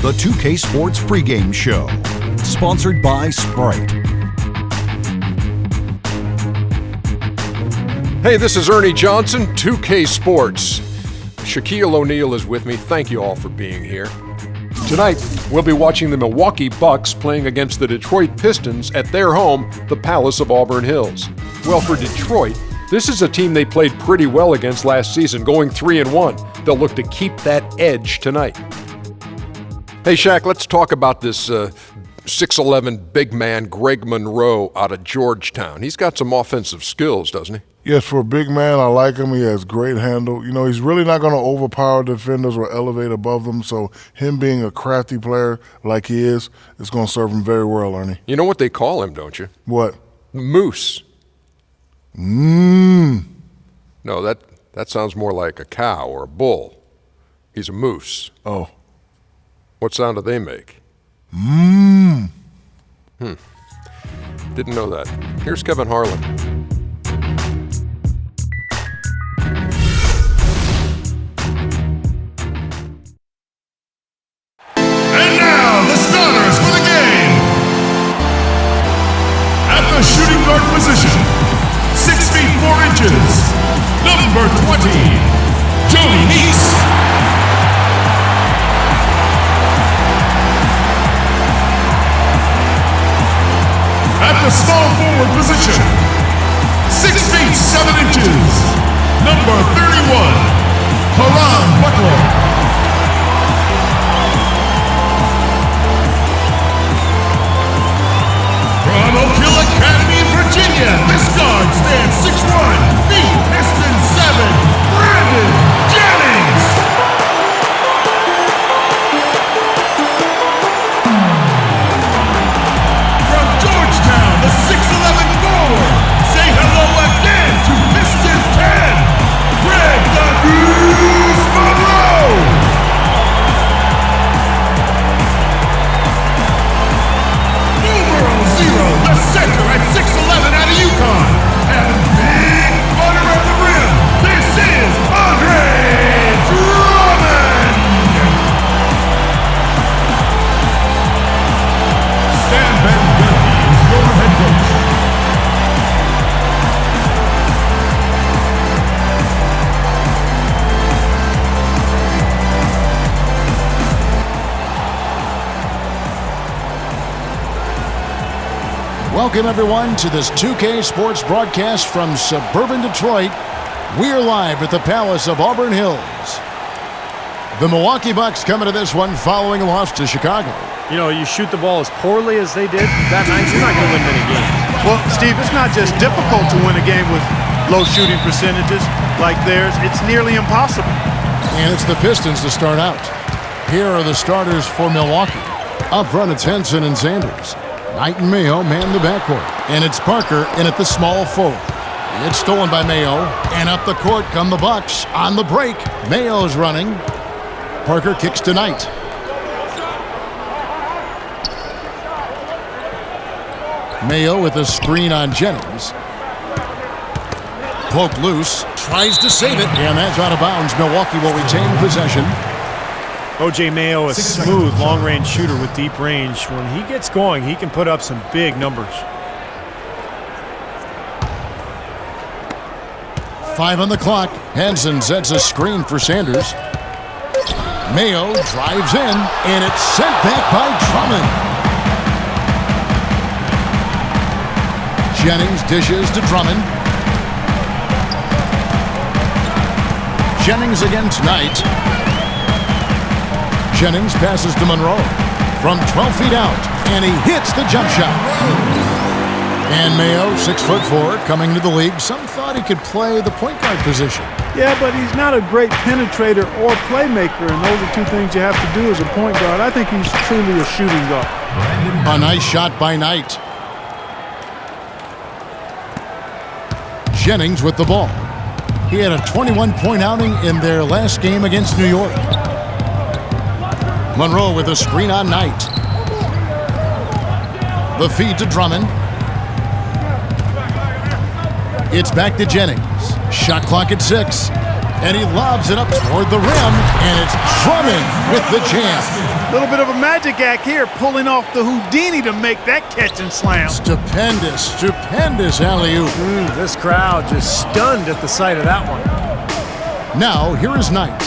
The 2K Sports pregame show, sponsored by Sprite. Hey, this is Ernie Johnson, 2K Sports. Shaquille O'Neal is with me. Thank you all for being here. Tonight, we'll be watching the Milwaukee Bucks playing against the Detroit Pistons at their home, the Palace of Auburn Hills. Well, for Detroit, this is a team they played pretty well against last season, going 3-1. They'll look to keep that edge tonight. Hey, Shaq, let's talk about this 6'11" big man, Greg Monroe, out of Georgetown. He's got some offensive skills, doesn't he? Yes, for a big man, I like him. He has great handle. You know, he's really not going to overpower defenders or elevate above them, so him being a crafty player like he is going to serve him very well, Ernie. You know what they call him, don't you? What? Moose. No, that sounds more like a cow or a bull. He's a moose. Oh. What sound do they make? Didn't know that. Here's Kevin Harlan. And now, the starters for the game. At the shooting guard position, 6 feet 4 inches, number 20, Jody Neese. At the small forward position, 6 feet 7 inches, number 31, Haran Butler. From Oak Hill Academy, Virginia, this guard stands 6'1", the Pistons 7, Brandon Jennings. From Georgetown, the 6'11" forward, say hello again to Pistons 10, Greg the Goose Monroe. The center at 6'11" out of UConn. And big butter at the rim. This is Andre Drummond. Stan Van Gundy is your head coach. Welcome, everyone, to this 2K Sports broadcast from suburban Detroit. We're live at the Palace of Auburn Hills. The Milwaukee Bucks coming to this one following a loss to Chicago. You know, you shoot the ball as poorly as they did that night, you're not going to win many games. Well, Steve, it's not just difficult to win a game with low shooting percentages like theirs. It's nearly impossible. And it's the Pistons to start out. Here are the starters for Milwaukee. Up front, it's Henson and Sanders. Knight and Mayo man the backcourt. And it's Parker in at the small forward. It's stolen by Mayo. And up the court come the Bucks on the break. Mayo's running. Parker kicks to Knight. Mayo with a screen on Jennings. Poke loose. Tries to save it. And that's out of bounds. Milwaukee will retain possession. O.J. Mayo, a smooth, long-range shooter with deep range. When he gets going, he can put up some big numbers. 5 on the clock. Henson sets a screen for Sanders. Mayo drives in, and it's sent back by Drummond. Jennings dishes to Drummond. Jennings again tonight. Jennings passes to Monroe from 12 feet out, and he hits the jump shot. And Mayo, 6'4", coming to the league. Some thought he could play the point guard position. Yeah, but he's not a great penetrator or playmaker, and those are two things you have to do as a point guard. I think he's truly a shooting guard. A nice shot by Knight. Jennings with the ball. He had a 21-point outing in their last game against New York. Monroe with a screen on Knight. The feed to Drummond. It's back to Jennings. Shot clock at 6. And he lobs it up toward the rim. And it's Drummond with the jam. A little bit of a magic act here, pulling off the Houdini to make that catch and slam. Stupendous alley-oop. This crowd just stunned at the sight of that one. Now, here is Knight.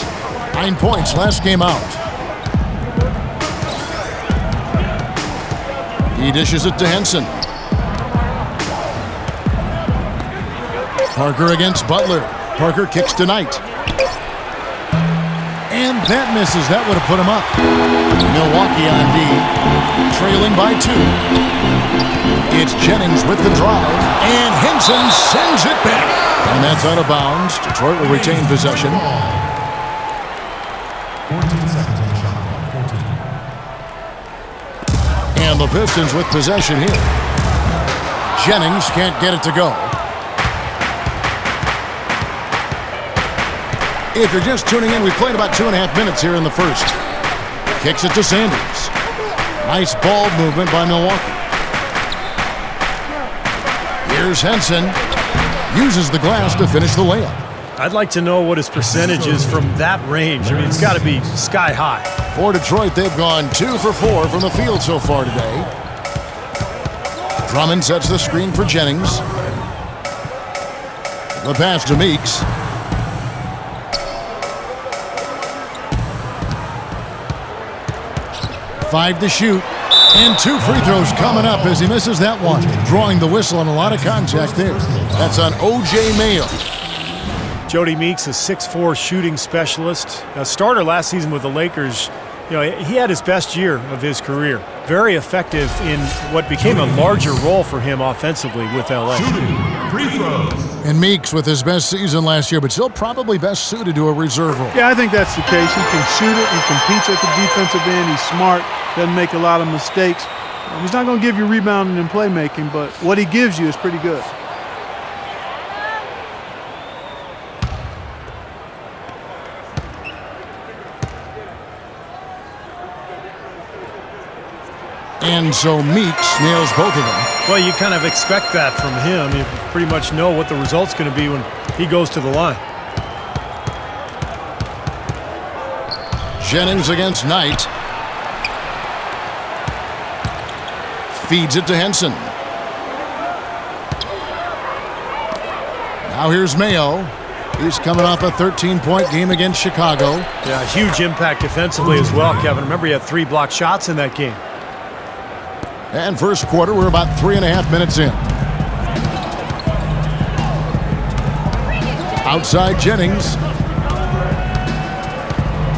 9 points last game out. He dishes it to Henson. Parker against Butler. Parker kicks to Knight. And that misses. That would have put him up. Milwaukee on D, trailing by 2. It's Jennings with the drive, and Henson sends it back. And that's out of bounds. Detroit will retain possession. 14 seconds on the shot. 14. And the Pistons with possession here. Jennings can't get it to go. If you're just tuning in, we played about 2.5 minutes here in the first. Kicks it to Sanders. Nice ball movement by Milwaukee. Here's Henson. Uses the glass to finish the layup. I'd like to know what his percentage is from that range. I mean, it's got to be sky high. For Detroit, they've gone 2 for 4 from the field so far today. Drummond sets the screen for Jennings. The pass to Meeks. Five to shoot, and 2 free throws coming up as he misses that one. Drawing the whistle and a lot of contact there. That's on O.J. Mayo. Jody Meeks, a 6'4" shooting specialist. A starter last season with the Lakers. You know, he had his best year of his career. Very effective in what became a larger role for him offensively with L.A. Shooting free throws. And Meeks with his best season last year, but still probably best suited to a reserve role. Yeah, I think that's the case. He can shoot it. He competes at the defensive end. He's smart. Doesn't make a lot of mistakes. He's not going to give you rebounding and playmaking, but what he gives you is pretty good. And so Meeks nails both of them. Well, you kind of expect that from him. You pretty much know what the result's going to be when he goes to the line. Jennings against Knight. Feeds it to Henson. Now here's Mayo. He's coming off a 13-point game against Chicago. Yeah, huge impact defensively as well, Kevin. Remember, he had 3 blocked shots in that game. And first quarter, we're about 3.5 minutes in. Outside Jennings.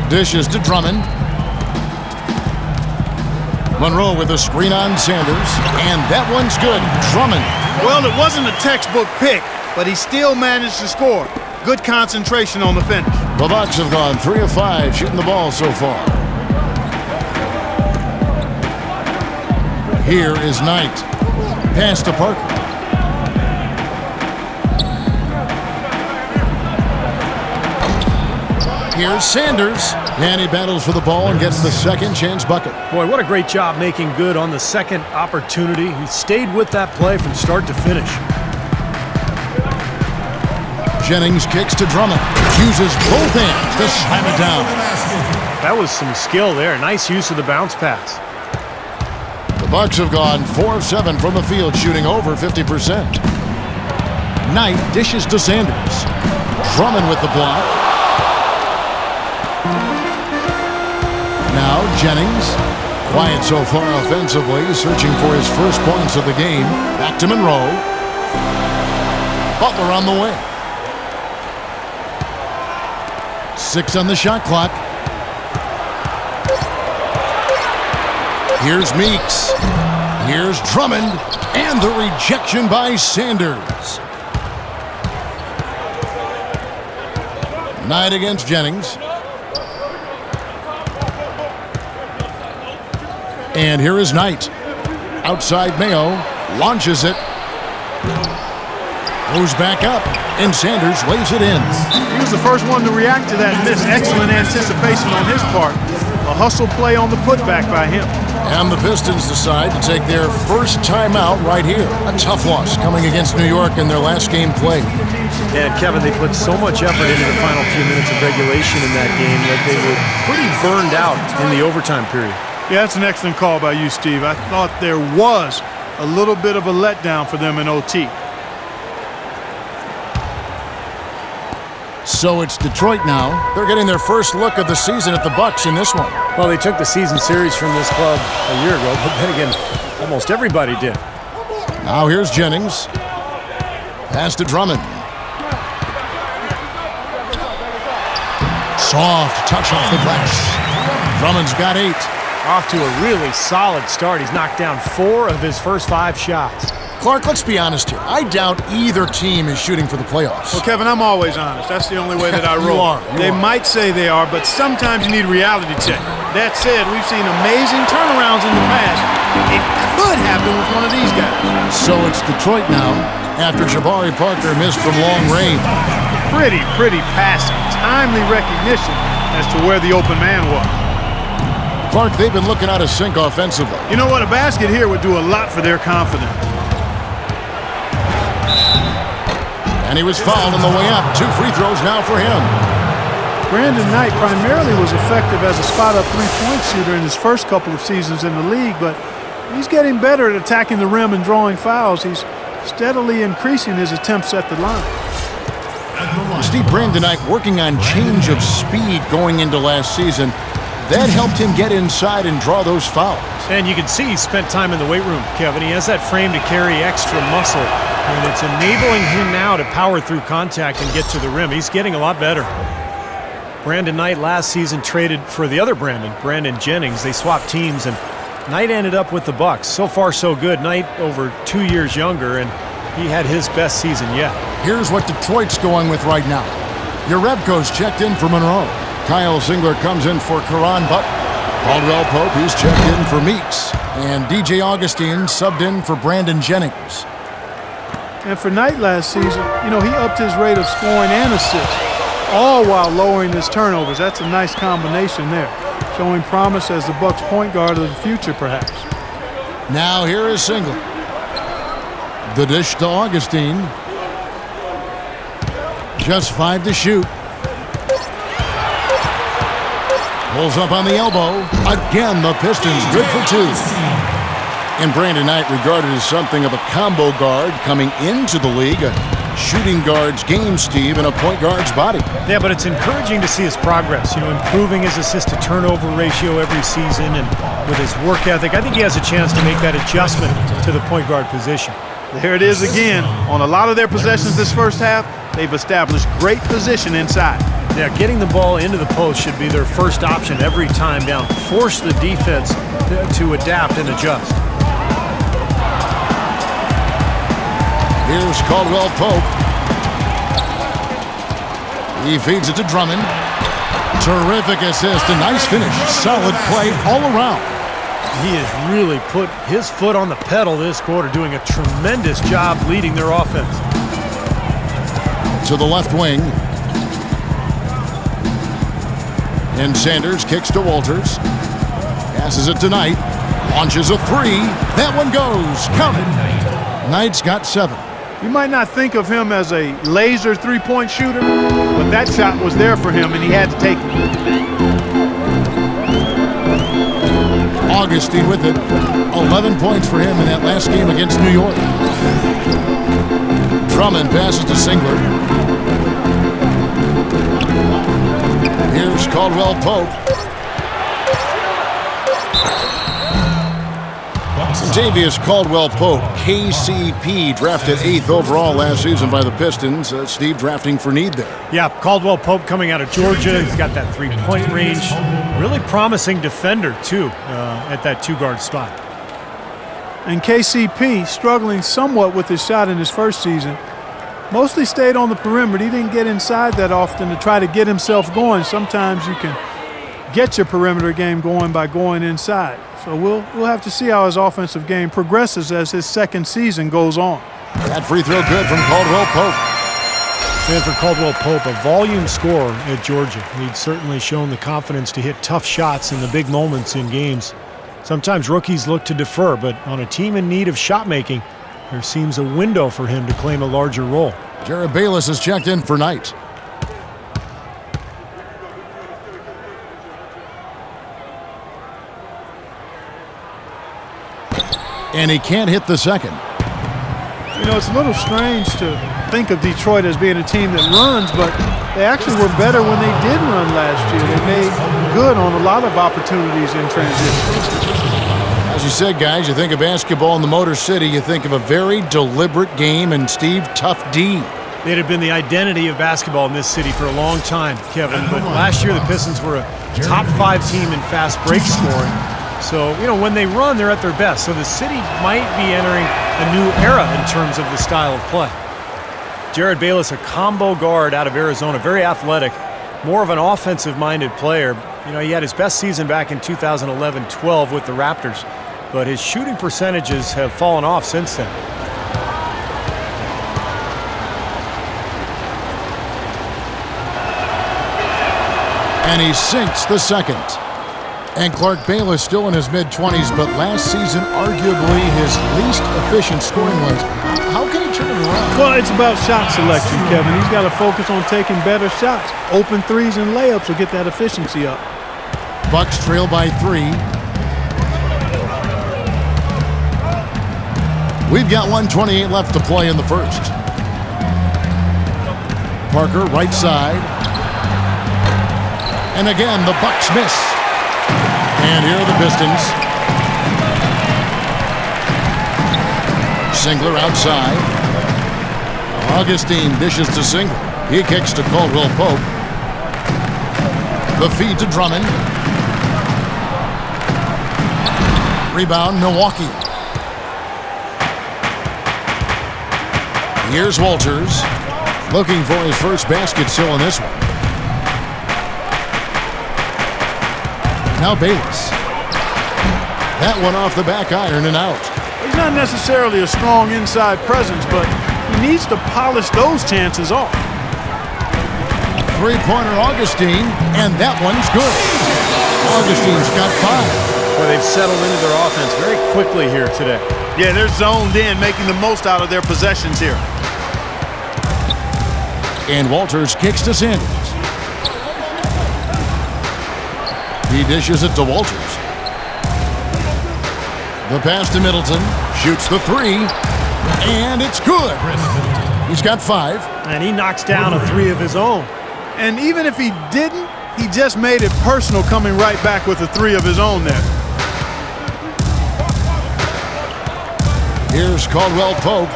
Dishes to Drummond. Monroe with a screen on Sanders. And that one's good. Drummond. Well, it wasn't a textbook pick, but he still managed to score. Good concentration on the finish. The Bucks have gone 3 of 5 shooting the ball so far. Here is Knight. Pass to Parker. Here's Sanders. And he battles for the ball and gets the second chance bucket. Boy, what a great job making good on the second opportunity. He stayed with that play from start to finish. Jennings kicks to Drummond. Uses both hands to slam it down. That was some skill there. Nice use of the bounce pass. The Bucks have gone 4 of 7 from the field, shooting over 50%. Knight dishes to Sanders. Drummond with the block. Now Jennings. Quiet so far offensively, searching for his first points of the game. Back to Monroe. Butler on the wing. 6 on the shot clock. Here's Meeks. Here's Drummond. And the rejection by Sanders. Knight against Jennings. And here is Knight. Outside Mayo. Launches it. Goes back up. And Sanders lays it in. He was the first one to react to that miss. Excellent anticipation on his part. A hustle play on the putback by him. And the Pistons decide to take their first timeout right here. A tough loss coming against New York in their last game played. And Kevin, they put so much effort into the final few minutes of regulation in that game that they were pretty burned out in the overtime period. Yeah, that's an excellent call by you, Steve. I thought there was a little bit of a letdown for them in OT. So it's Detroit now. They're getting their first look of the season at the Bucks in this one. Well, they took the season series from this club a year ago, but then again, almost everybody did. Now here's Jennings. Pass to Drummond. Soft touch off the glass. Drummond's got 8. Off to a really solid start. He's knocked down 4 of his first 5 shots. Clark, let's be honest here. I doubt either team is shooting for the playoffs. Well, Kevin, I'm always honest. That's the only way that I roll. They might say they are, but sometimes you need a reality check. That said, we've seen amazing turnarounds in the past. It could happen with one of these guys. So it's Detroit now, after Jabari Parker missed from long range. Pretty passing. Timely recognition as to where the open man was. Clark, they've been looking out of sync offensively. You know what? A basket here would do a lot for their confidence. And he was fouled on the way up. 2 free throws now for him. Brandon Knight primarily was effective as a spot-up three-point shooter in his first couple of seasons in the league, but he's getting better at attacking the rim and drawing fouls. He's steadily increasing his attempts at the line. Steve, Brandon Knight working on change of speed going into last season. That helped him get inside and draw those fouls. And you can see he spent time in the weight room, Kevin. He has that frame to carry extra muscle, and it's enabling him now to power through contact and get to the rim. He's getting a lot better. Brandon Knight last season traded for the other Brandon Jennings. They swapped teams, and Knight ended up with the Bucks. So far, so good. Knight over 2 years younger, and he had his best season yet. Here's what Detroit's going with right now. Urebko's checked in for Monroe. Kyle Singler comes in for Karan Button. Caldwell Pope, he's checked in for Meeks. And DJ Augustine subbed in for Brandon Jennings. And for Knight last season, he upped his rate of scoring and assists, all while lowering his turnovers. That's a nice combination there, showing promise as the Bucks' point guard of the future, perhaps. Now here is Singler. The dish to Augustine. Just 5 to shoot. Pulls up on the elbow. Again, the Pistons good for 2. And Brandon Knight regarded as something of a combo guard coming into the league. A shooting guard's game, Steve, and a point guard's body. Yeah, but it's encouraging to see his progress, improving his assist-to-turnover ratio every season, and with his work ethic, I think he has a chance to make that adjustment to the point guard position. There it is again. On a lot of their possessions this first half, they've established great position inside. Yeah, getting the ball into the post should be their first option every time down. Force the defense to adapt and adjust. Here's Caldwell Pope. He feeds it to Drummond. Terrific assist, a nice finish. Solid play all around. He has really put his foot on the pedal this quarter, doing a tremendous job leading their offense. To the left wing. And Sanders kicks to Walters. Passes it to Knight. Launches a 3. That one goes. Count it. Knight's got 7. You might not think of him as a laser three-point shooter, but that shot was there for him, and he had to take it. Augustine with it. 11 points for him in that last game against New York. Drummond passes to Singler. Here's Caldwell Pope. Xavier Caldwell Pope, KCP, drafted 8th overall last season by the Pistons. Steve drafting for need there. Yeah, Caldwell Pope coming out of Georgia. He's got that three-point range. Really promising defender, too, at that 2-guard spot. And KCP struggling somewhat with his shot in his first season. Mostly stayed on the perimeter. He didn't get inside that often to try to get himself going. Sometimes you can get your perimeter game going by going inside. So we'll have to see how his offensive game progresses as his second season goes on. That free throw good from Caldwell Pope. And for Caldwell Pope, a volume scorer at Georgia. He'd certainly shown the confidence to hit tough shots in the big moments in games. Sometimes rookies look to defer, but on a team in need of shot making, there seems a window for him to claim a larger role. Jared Bayless is checked in for Knight. And he can't hit the second. You know, it's a little strange to think of Detroit as being a team that runs, but they actually were better when they did run last year. They made good on a lot of opportunities in transition. As you said, guys, you think of basketball in the Motor City, you think of a very deliberate game and Steve Tough D. It had been the identity of basketball in this city for a long time, Kevin, but last year the Pistons were a top 5 team in fast break scoring. So, you know, when they run, they're at their best. So the city might be entering a new era in terms of the style of play. Jared Bayless, a combo guard out of Arizona, very athletic, more of an offensive-minded player. You know, he had his best season back in 2011-12 with the Raptors, but his shooting percentages have fallen off since then. And he sinks the second. And Clark Bayless still in his mid-20s, but last season arguably his least efficient scoring was. How can he turn it around? Well, it's about shot selection, Kevin. He's got to focus on taking better shots. Open threes and layups will get that efficiency up. Bucks trail by 3. We've got 1:28 left to play in the first. Parker, right side. And again, the Bucks miss. And here are the Pistons. Singler outside. Augustine dishes to Singler. He kicks to Caldwell Pope. The feed to Drummond. Rebound, Milwaukee. Here's Walters. Looking for his first basket still in this one. Now Bayless. That one off the back iron and out. He's not necessarily a strong inside presence, but he needs to polish those chances off. Three-pointer Augustine, and that one's good. Augustine's got 5. Well, they've settled into their offense very quickly here today. Yeah, they're zoned in, making the most out of their possessions here. And Walters kicks to Sanders. He dishes it to Walters. The pass to Middleton. Shoots the 3. And it's good. He's got 5. And he knocks down a 3 of his own. And even if he didn't, he just made it personal, coming right back with a 3 of his own there. Here's Caldwell Pope.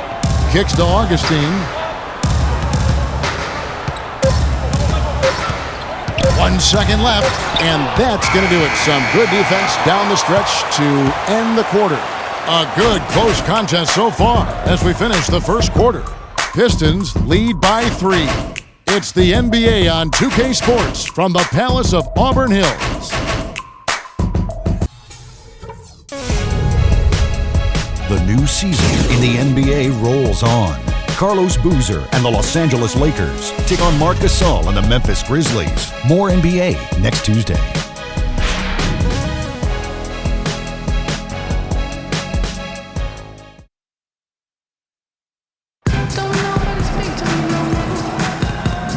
Kicks to Augustine. 1 second left, and that's going to do it. Some good defense down the stretch to end the quarter. A good close contest so far as we finish the first quarter. Pistons lead by 3. It's the NBA on 2K Sports from the Palace of Auburn Hills. The new season in the NBA rolls on. Carlos Boozer and the Los Angeles Lakers take on Marc Gasol and the Memphis Grizzlies. More NBA next Tuesday.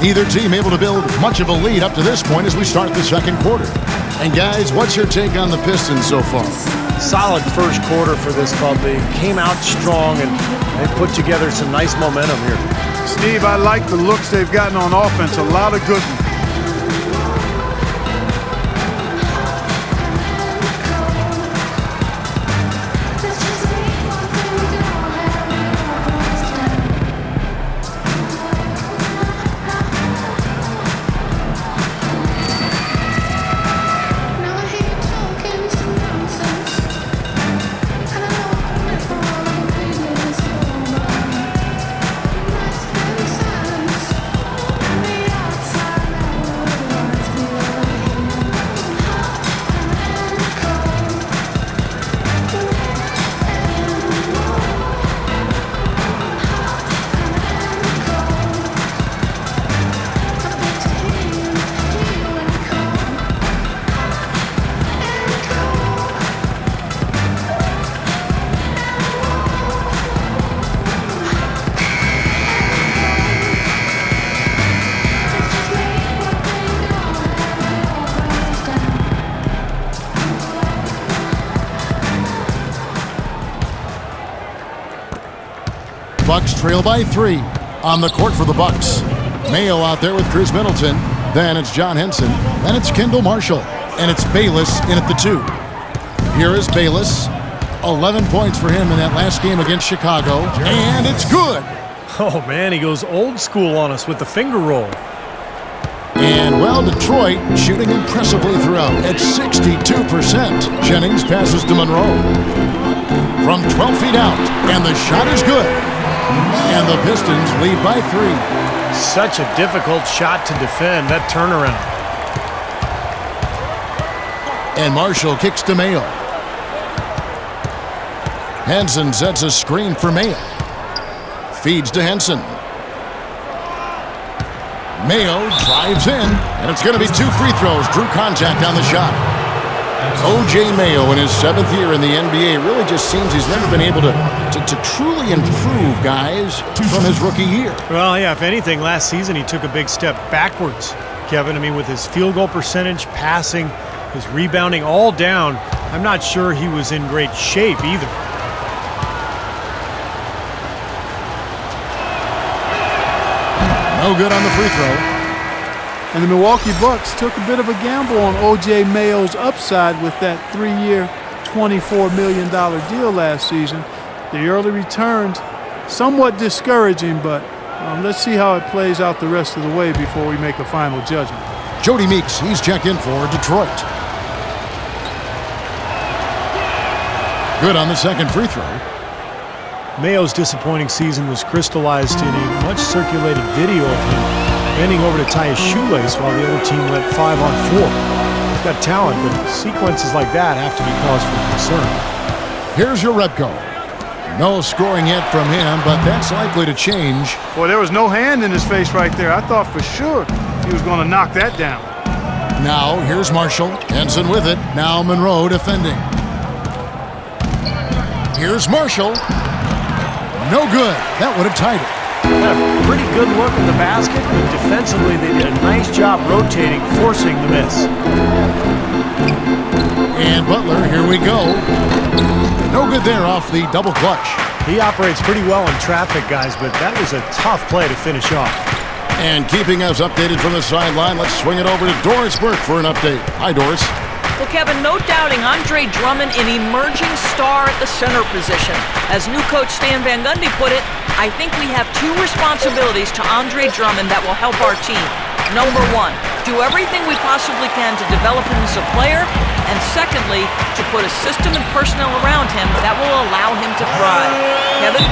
Neither team able to build much of a lead up to this point as we start the second quarter. And guys, what's your take on the Pistons so far? Solid first quarter for this club. They came out strong and they put together some nice momentum here. Steve, I like the looks they've gotten on offense. A lot of good ones. Bucks trail by 3. On the court for the Bucks. Mayo out there with Chris Middleton. Then it's John Henson. Then it's Kendall Marshall. And it's Bayless in at the 2. Here is Bayless. 11 points for him in that last game against Chicago. And it's good. Oh, man, he goes old school on us with the finger roll. And, well, Detroit shooting impressively throughout at 62%. Jennings passes to Monroe. From 12 feet out, and the shot is good. And the Pistons lead by 3. Such a difficult shot to defend, that turnaround. And Marshall kicks to Mayo. Henson sets a screen for Mayo. Feeds to Henson. Mayo drives in, and it's going to be 2 free throws. Drew contact on the shot. O.J. Mayo in his 7th year in the NBA really just seems he's never been able to truly improve, guys, from his rookie year. Well, yeah, if anything, last season he took a big step backwards, Kevin. I mean, with his field goal percentage, passing, his rebounding all down, I'm not sure he was in great shape either. No good on the free throw. And the Milwaukee Bucks took a bit of a gamble on O.J. Mayo's upside with that 3-year, $24 million deal last season. The early returns, somewhat discouraging, but let's see how it plays out the rest of the way before we make a final judgment. Jody Meeks, he's checked in for Detroit. Good on the second free throw. Mayo's disappointing season was crystallized in a much-circulated video of him bending over to tie his shoelace while the other team went 5-on-4. He's got talent, but sequences like that have to be cause for concern. Here's your Repco. No scoring yet from him, but that's likely to change. Boy, there was no hand in his face right there. I thought for sure he was going to knock that down. Now, here's Marshall. Henson with it. Now Monroe defending. Here's Marshall. No good. That would have tied it. Had a pretty good look at the basket, but defensively they did a nice job rotating, forcing the miss. And Butler, here we go. No good there off the double clutch. He operates pretty well in traffic, guys, but that was a tough play to finish off. And keeping us updated from the sideline, let's swing it over to Doris Burke for an update. Hi, Doris. Well, Kevin, no doubting Andre Drummond, an emerging star at the center position. As new coach Stan Van Gundy put it, I think we have 2 responsibilities to Andre Drummond that will help our team. Number 1, do everything we possibly can to develop him as a player. And secondly, to put a system and personnel around him that will allow him to thrive. Kevin?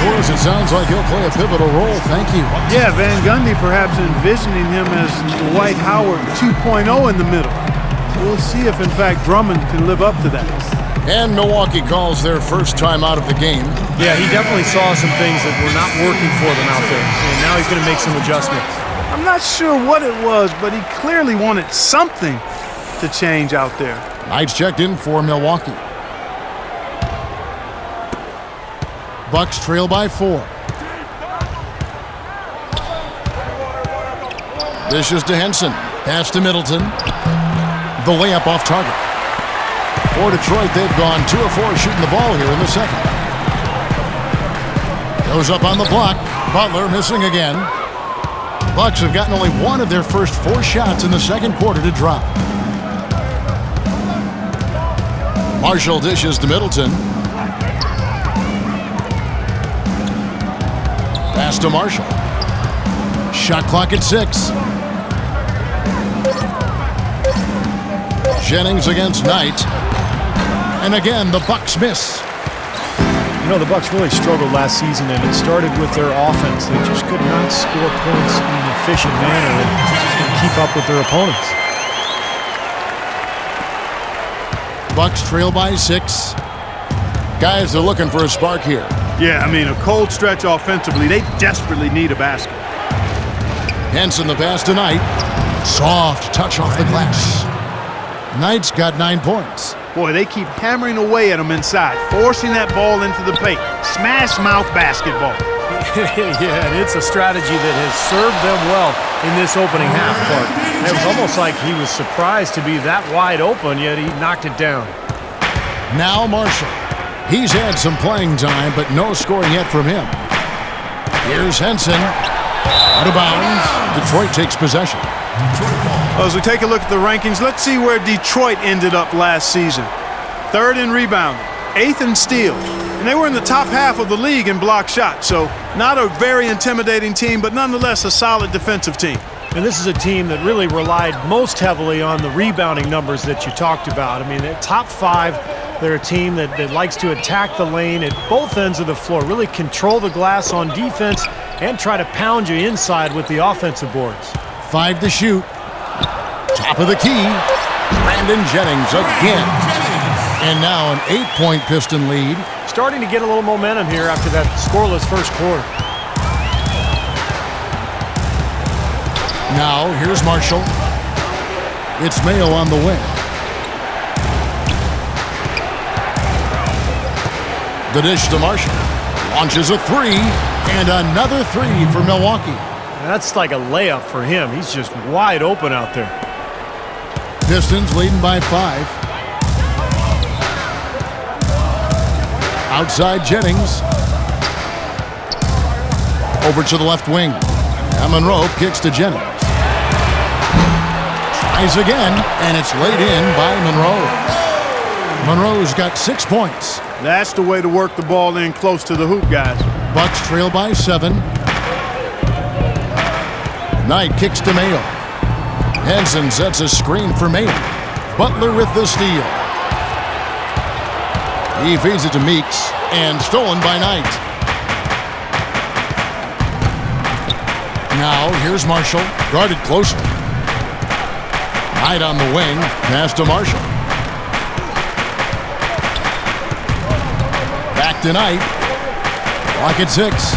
Doris, it sounds like he'll play a pivotal role. Thank you. Yeah, Van Gundy perhaps envisioning him as Dwight Howard 2.0 in the middle. We'll see if, in fact, Drummond can live up to that. And Milwaukee calls their first time out of the game. Yeah, he definitely saw some things that were not working for them out there, and now he's going to make some adjustments. I'm not sure what it was, but he clearly wanted something to change out there. Knights checked in for Milwaukee. Bucks trail by 4. Dishes to Henson. Pass to Middleton. The layup off target. For Detroit, they've gone 2 of 4 shooting the ball here in the second. Goes up on the block. Butler missing again. The Bucks have gotten only 1 of their first 4 shots in the second quarter to drop. Marshall dishes to Middleton. Pass to Marshall. Shot clock at 6. Jennings against Knight. And again, the Bucks miss. You know, the Bucks really struggled last season, and it started with their offense. They just could not score points in an efficient manner and keep up with their opponents. Bucks trail by 6. Guys are looking for a spark here. Yeah, I mean, a cold stretch offensively. They desperately need a basket. Henson the pass to Knight. Soft touch off the glass. Knight's got 9 points. Boy, they keep hammering away at him inside, forcing that ball into the paint. Smash mouth basketball. Yeah, and it's a strategy that has served them well in this opening half part. It was almost like he was surprised to be that wide open, yet he knocked it down. Now Marshall. He's had some playing time, but no scoring yet from him. Here's Henson. Out of bounds. Detroit takes possession. Well, as we take a look at the rankings, let's see where Detroit ended up last season. 3rd in rebounding, 8th in steals, and they were in the top half of the league in block shots. So not a very intimidating team, but nonetheless a solid defensive team. And this is a team that really relied most heavily on the rebounding numbers that you talked about. I mean, they're top 5. They're a team that likes to attack the lane at both ends of the floor, really control the glass on defense, and try to pound you inside with the offensive boards. 5 to shoot. Top of the key. Brandon Jennings again. And now an 8-point Piston lead. Starting to get a little momentum here after that scoreless first quarter. Now here's Marshall. It's Mayo on the wing. The dish to Marshall. Launches a 3, and another 3 for Milwaukee. That's like a layup for him. He's just wide open out there. Pistons leading by 5. Outside Jennings. Over to the left wing. And Monroe kicks to Jennings. Tries again, and it's laid in by Monroe. Monroe's got 6 points. That's the way to work the ball in close to the hoop, guys. Bucks trail by 7. Knight kicks to Mayo. Henson sets a screen for Mayo. Butler with the steal. He feeds it to Meeks, and stolen by Knight. Now here's Marshall, guarded closely. Knight on the wing, pass to Marshall. Back to Knight. Clock at 6.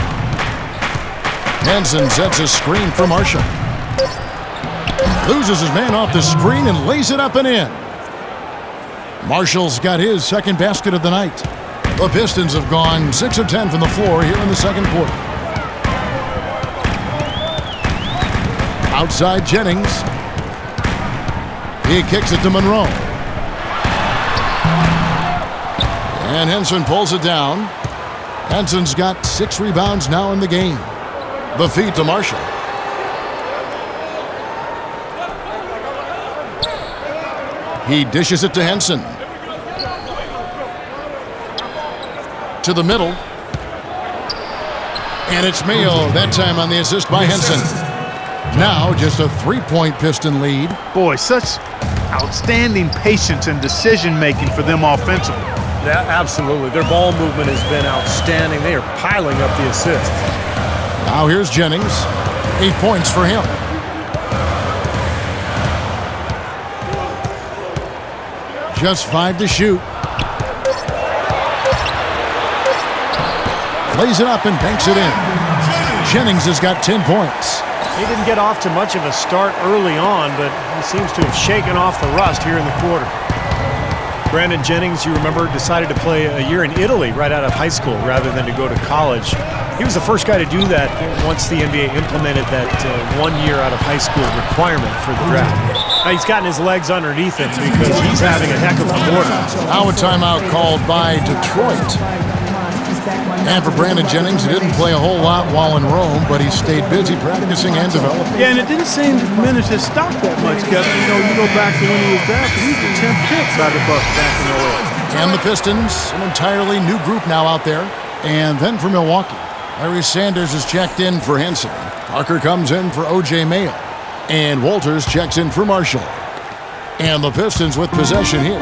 Henson sets a screen for Marshall. Loses his man off the screen and lays it up and in. Marshall's got his second basket of the night. The Pistons have gone 6 of 10 from the floor here in the second quarter. Outside Jennings. He kicks it to Monroe. And Henson pulls it down. Henson's got 6 rebounds now in the game. The feed to Marshall. He dishes it to Henson. To the middle. And it's Mayo, that time on the assist by Henson. Now just a 3-point Piston lead. Boy, such outstanding patience and decision-making for them offensively. Yeah, absolutely. Their ball movement has been outstanding. They are piling up the assists. Now here's Jennings. 8 points for him. Just 5 to shoot. Lays it up and banks it in. Jennings has got 10 points. He didn't get off to much of a start early on, but he seems to have shaken off the rust here in the quarter. Brandon Jennings, you remember, decided to play a year in Italy right out of high school rather than to go to college. He was the first guy to do that once the NBA implemented that 1 year out of high school requirement for the draft. Now he's gotten his legs underneath him because he's having a heck of a quarter. Now a timeout called by Detroit. And for Brandon Jennings, he didn't play a whole lot while in Rome, but he stayed busy practicing and developing. Yeah, and it didn't seem to diminish his stock that much, Kevin. You know, you go back to when he was drafted, he was the 10th pick by the Bucks back in the way. And the Pistons, an entirely new group now out there. And then for Milwaukee, Larry Sanders is checked in for Henson. Parker comes in for O.J. Mayo. And Walters checks in for Marshall. And the Pistons with possession here.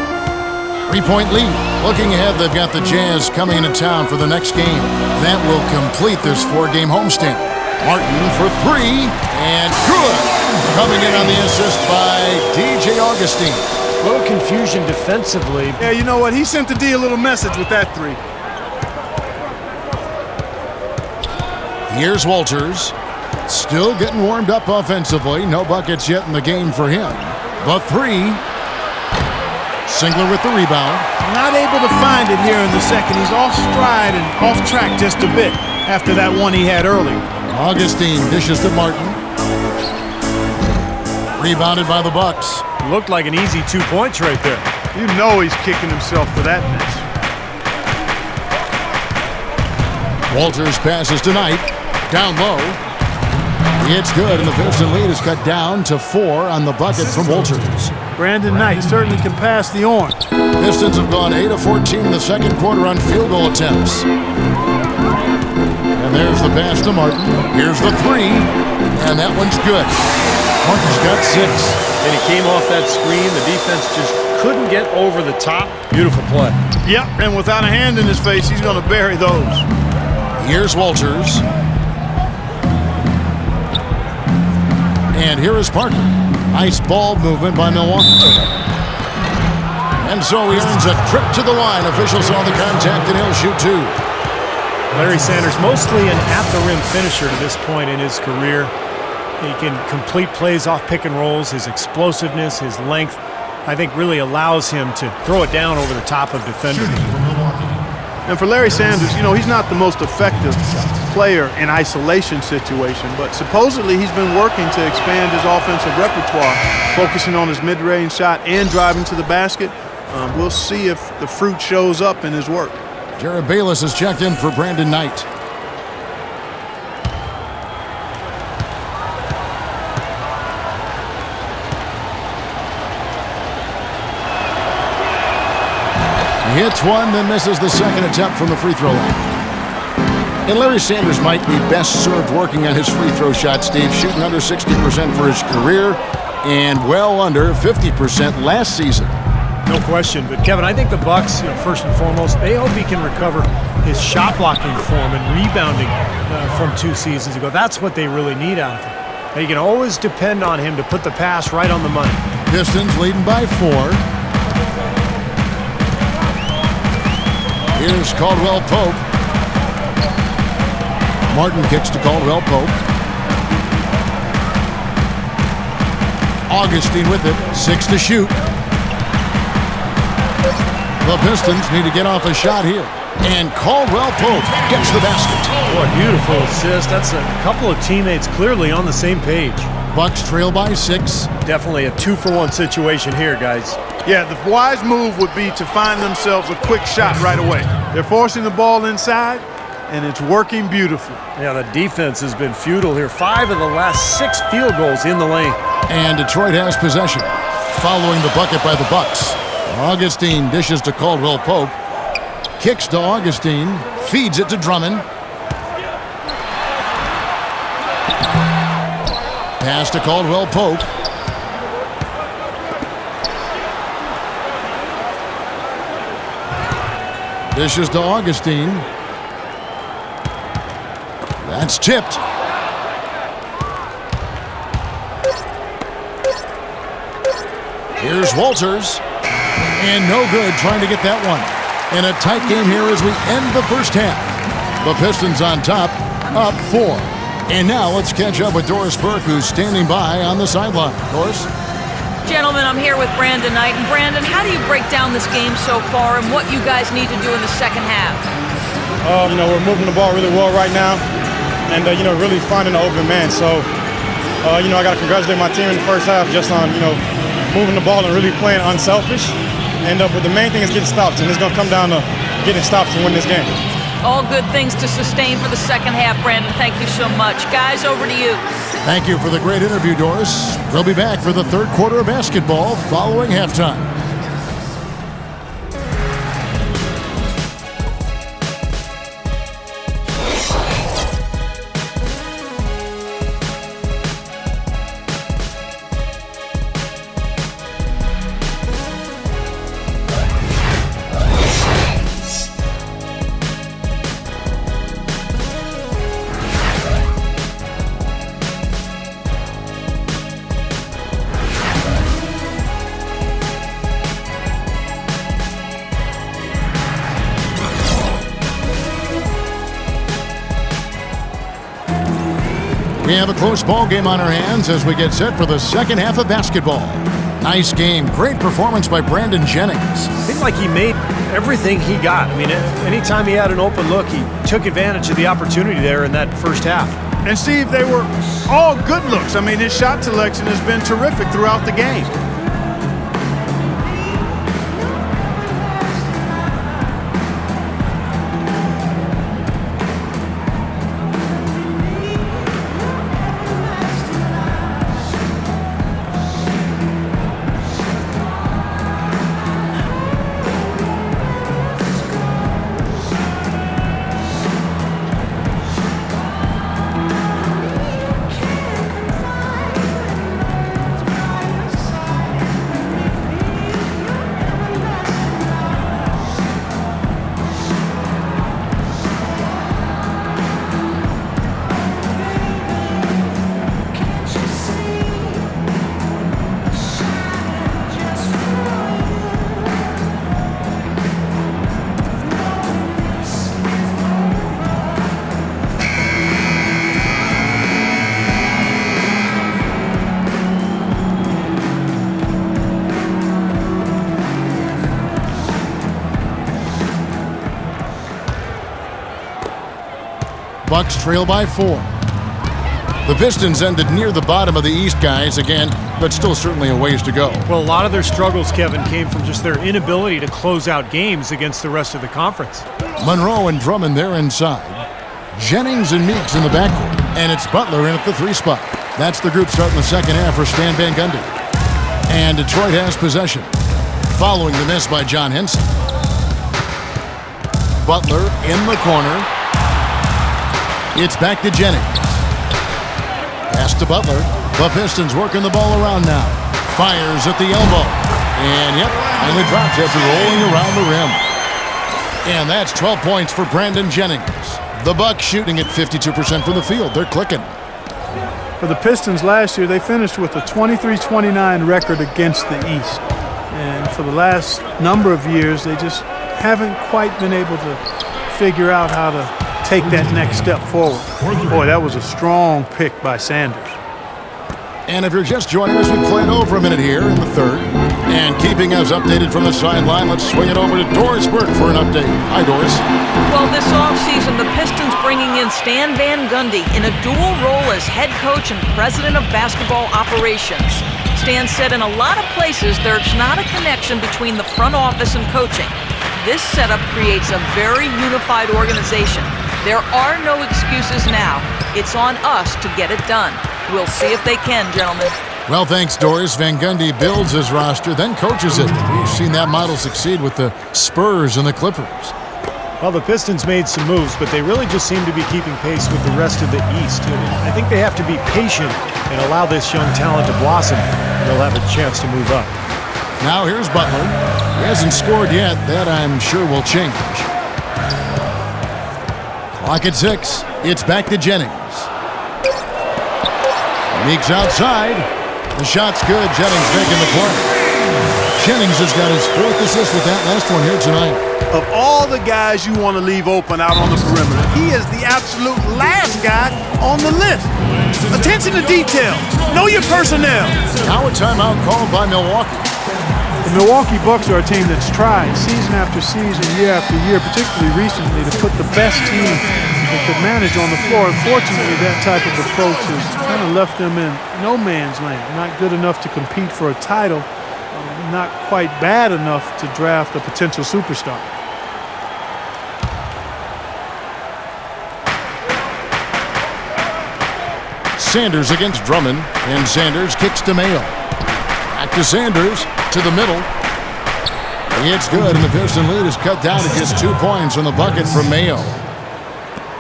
3-point lead. Looking ahead, they've got the Jazz coming into town for the next game. That will complete this 4-game homestand. Martin for 3, and good! Coming in on the assist by DJ Augustine. A little confusion defensively. Yeah, you know what? He sent the D a little message with that 3. Here's Walters. Still getting warmed up offensively. No buckets yet in the game for him. The 3. Singler with the rebound. Not able to find it here in the second. He's off stride and off track just a bit after that one he had earlier. Augustine dishes to Martin. Rebounded by the Bucks. Looked like an easy 2 points right there. You know he's kicking himself for that miss. Walters passes to Knight. Down low. It's good, and the Piston lead is cut down to 4 on the bucket from Walters. Brandon Knight certainly can pass the orange. Pistons have gone 8 of 14 in the second quarter on field goal attempts. And there's the pass to Martin. Here's the 3, and that one's good. Martin's got 6. And he came off that screen. The defense just couldn't get over the top. Beautiful play. Yep, and without a hand in his face, he's going to bury those. Here's Walters. And here is Parker. Nice ball movement by Milwaukee. And so he earns a trip to the line. Officials saw the contact, and he'll shoot 2. Larry Sanders, mostly an at-the-rim finisher to this point in his career. He can complete plays off pick and rolls. His explosiveness, his length, I think really allows him to throw it down over the top of defenders. And for Larry Sanders, you know, he's not the most effective player in isolation situation, but supposedly he's been working to expand his offensive repertoire, focusing on his mid-range shot and driving to the basket. We'll see if the fruit shows up in his work. Jared Bayless has checked in for Brandon Knight. He hits one, then misses the second attempt from the free throw line. And Larry Sanders might be best served working on his free throw shot, Steve, shooting under 60% for his career and well under 50% last season. No question, but Kevin, I think the Bucks, first and foremost, they hope he can recover his shot blocking form and rebounding from 2 seasons ago. That's what they really need out of him. They can always depend on him to put the pass right on the money. Pistons leading by 4. Here's Caldwell Pope. Martin kicks to Caldwell Pope. Augustine with it. 6 to shoot. The Pistons need to get off a shot here. And Caldwell Pope gets the basket. What a beautiful assist. That's a couple of teammates clearly on the same page. Bucks trail by 6. Definitely a 2-for-1 situation here, guys. Yeah, the wise move would be to find themselves a quick shot right away. They're forcing the ball inside, and it's working beautifully. Yeah, the defense has been futile here. 5 of the last 6 field goals in the lane. And Detroit has possession. Following the bucket by the Bucks. Augustine dishes to Caldwell Pope. Kicks to Augustine. Feeds it to Drummond. Pass to Caldwell Pope. Dishes to Augustine. That's tipped. Here's Walters. And no good trying to get that one. And a tight game here as we end the first half. The Pistons on top, up 4. And now let's catch up with Doris Burke, who's standing by on the sideline. Doris? Gentlemen, I'm here with Brandon Knight. And Brandon, how do you break down this game so far and what you guys need to do in the second half? We're moving the ball really well right now and, really finding the open man. So, I got to congratulate my team in the first half just on, moving the ball and really playing unselfish. And but the main thing is getting stops, and it's going to come down to getting stops to win this game. All good things to sustain for the second half, Brandon. Thank you so much. Guys, over to you. Thank you for the great interview, Doris. We'll be back for the third quarter of basketball following halftime. We have a close ball game on our hands as we get set for the second half of basketball. Nice game. Great performance by Brandon Jennings. I think like he made everything he got. I mean, anytime he had an open look, he took advantage of the opportunity there in that first half. And Steve, they were all good looks. I mean, his shot selection has been terrific throughout the game. Bucks trail by 4. The Pistons ended near the bottom of the East, guys, again, but still certainly a ways to go. Well, a lot of their struggles, Kevin, came from just their inability to close out games against the rest of the conference. Monroe and Drummond there inside. Jennings and Meeks in the backcourt. And it's Butler in at the 3 spot. That's the group starting the second half for Stan Van Gundy. And Detroit has possession, following the miss by John Henson. Butler in the corner. It's back to Jennings. Pass to Butler. The Pistons working the ball around now. Fires at the elbow. And yep, finally drops after rolling around the rim. And that's 12 points for Brandon Jennings. The Bucks shooting at 52% from the field. They're clicking. For the Pistons last year, they finished with a 23-29 record against the East. And for the last number of years, they just haven't quite been able to figure out how to take that next step forward. Boy, that was a strong pick by Sanders. And if you're just joining us, we play it over a minute here in the third. And keeping us updated from the sideline, let's swing it over to Doris Burke for an update. Hi, Doris. Well, this offseason, the Pistons bringing in Stan Van Gundy in a dual role as head coach and president of basketball operations. Stan said in a lot of places there's not a connection between the front office and coaching. This setup creates a very unified organization. There are no excuses now. It's on us to get it done. We'll see if they can, gentlemen. Well, thanks, Doris. Van Gundy builds his roster, then coaches it. We've seen that model succeed with the Spurs and the Clippers. Well, the Pistons made some moves, but they really just seem to be keeping pace with the rest of the East. I think they have to be patient and allow this young talent to blossom, and they'll have a chance to move up. Now here's Butler. He hasn't scored yet. That, I'm sure, will change. Clock at 6. It's back to Jennings. Meeks outside. The shot's good. Jennings making the play. Jennings has got his 4th assist with that last one here tonight. Of all the guys you want to leave open out on the perimeter, he is the absolute last guy on the list. Attention to detail. Know your personnel. Now a timeout called by Milwaukee. The Milwaukee Bucks are a team that's tried season after season, year after year, particularly recently, to put the best team that could manage on the floor. Unfortunately, that type of approach has kind of left them in no man's land. Not good enough to compete for a title, not quite bad enough to draft a potential superstar. Sanders against Drummond, and Sanders kicks to Mayo. Back to Sanders, to the middle. It's good, and the Piston lead is cut down to just 2 points on the bucket from Mayo.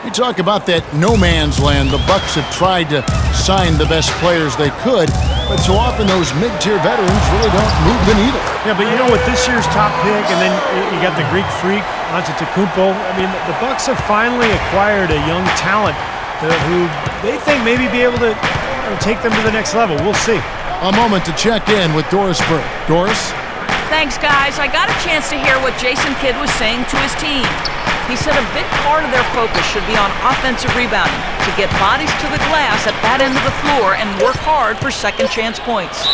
You talk about that no man's land. The Bucks have tried to sign the best players they could, but so often those mid-tier veterans really don't move the needle. Yeah, but you know, with this year's top pick, and then you got the Greek freak, Antetokounmpo, I mean, the Bucks have finally acquired a young talent who they think maybe be able to take them to the next level. We'll see. A moment to check in with Doris Burke. Doris? Thanks, guys. I got a chance to hear what Jason Kidd was saying to his team. He said a big part of their focus should be on offensive rebounding, to get bodies to the glass at that end of the floor and work hard for second chance points.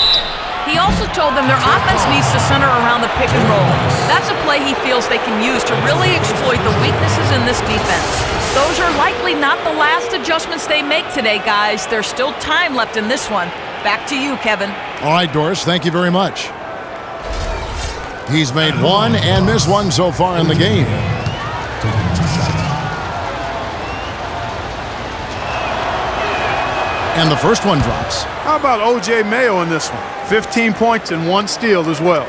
He also told them their offense needs to center around the pick and roll. That's a play he feels they can use to really exploit the weaknesses in this defense. Those are likely not the last adjustments they make today, guys. There's still time left in this one. Back to you, Kevin. All right, Doris, thank you very much. He's made one and missed one so far in the game. And the first one drops. How about O.J. Mayo in this one? 15 points and 1 steal as well.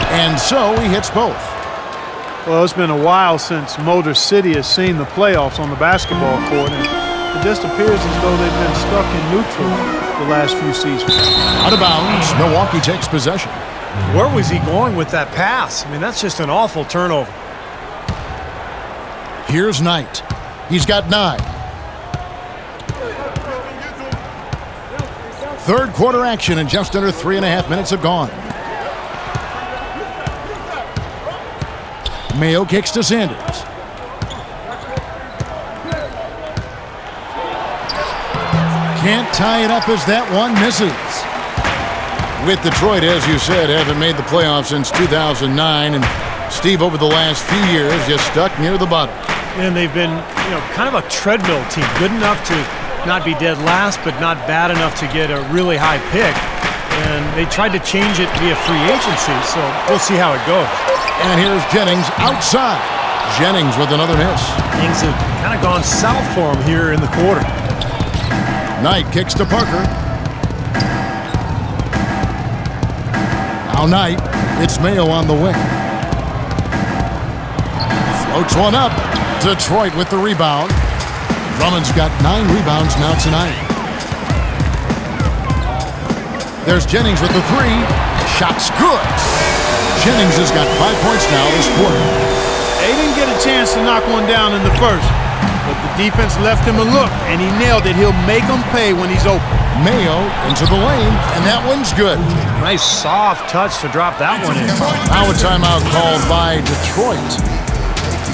And so he hits both. Well, it's been a while since Motor City has seen the playoffs on the basketball court, and it just appears as though they've been stuck in neutral the last few seasons. Out of bounds, Milwaukee takes possession. Where was he going with that pass? I mean, that's just an awful turnover. Here's Knight. He's got 9. Third quarter action, and just under 3.5 minutes have gone. Mayo kicks to Sanders. Can't tie it up as that one misses. With Detroit, as you said, haven't made the playoffs since 2009, and Steve, over the last few years, just stuck near the bottom. And they've been, kind of a treadmill team, good enough to not be dead last, but not bad enough to get a really high pick. And they tried to change it via free agency, so we'll see how it goes. And here's Jennings outside. Jennings with another miss. Things have kind of gone south for him here in the quarter. Knight kicks to Parker. Now Knight, it's Mayo on the wing. Floats one up. Detroit with the rebound. Drummond's got 9 rebounds now tonight. There's Jennings with the 3. Shot's good. Jennings has got 5 points now this quarter. They didn't get a chance to knock one down in the first, but the defense left him a look, and he nailed it. He'll make them pay when he's open. Mayo into the lane, and that one's good. Nice soft touch to drop that one in. Now a timeout called by Detroit.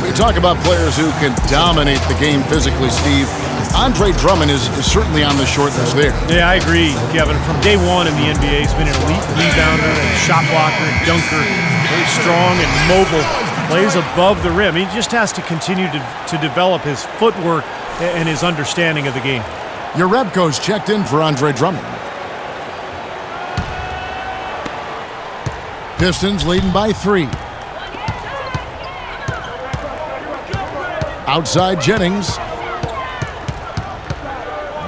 We talk about players who can dominate the game physically, Steve. Andre Drummond is certainly on the short list there. Yeah, I agree, Kevin. From day one in the NBA, he's been an elite rebounder and shot blocker and dunker. Very strong and mobile. Plays above the rim. He just has to continue to develop his footwork and his understanding of the game. Your Rebco's checked in for Andre Drummond. Pistons leading by 3. Outside Jennings.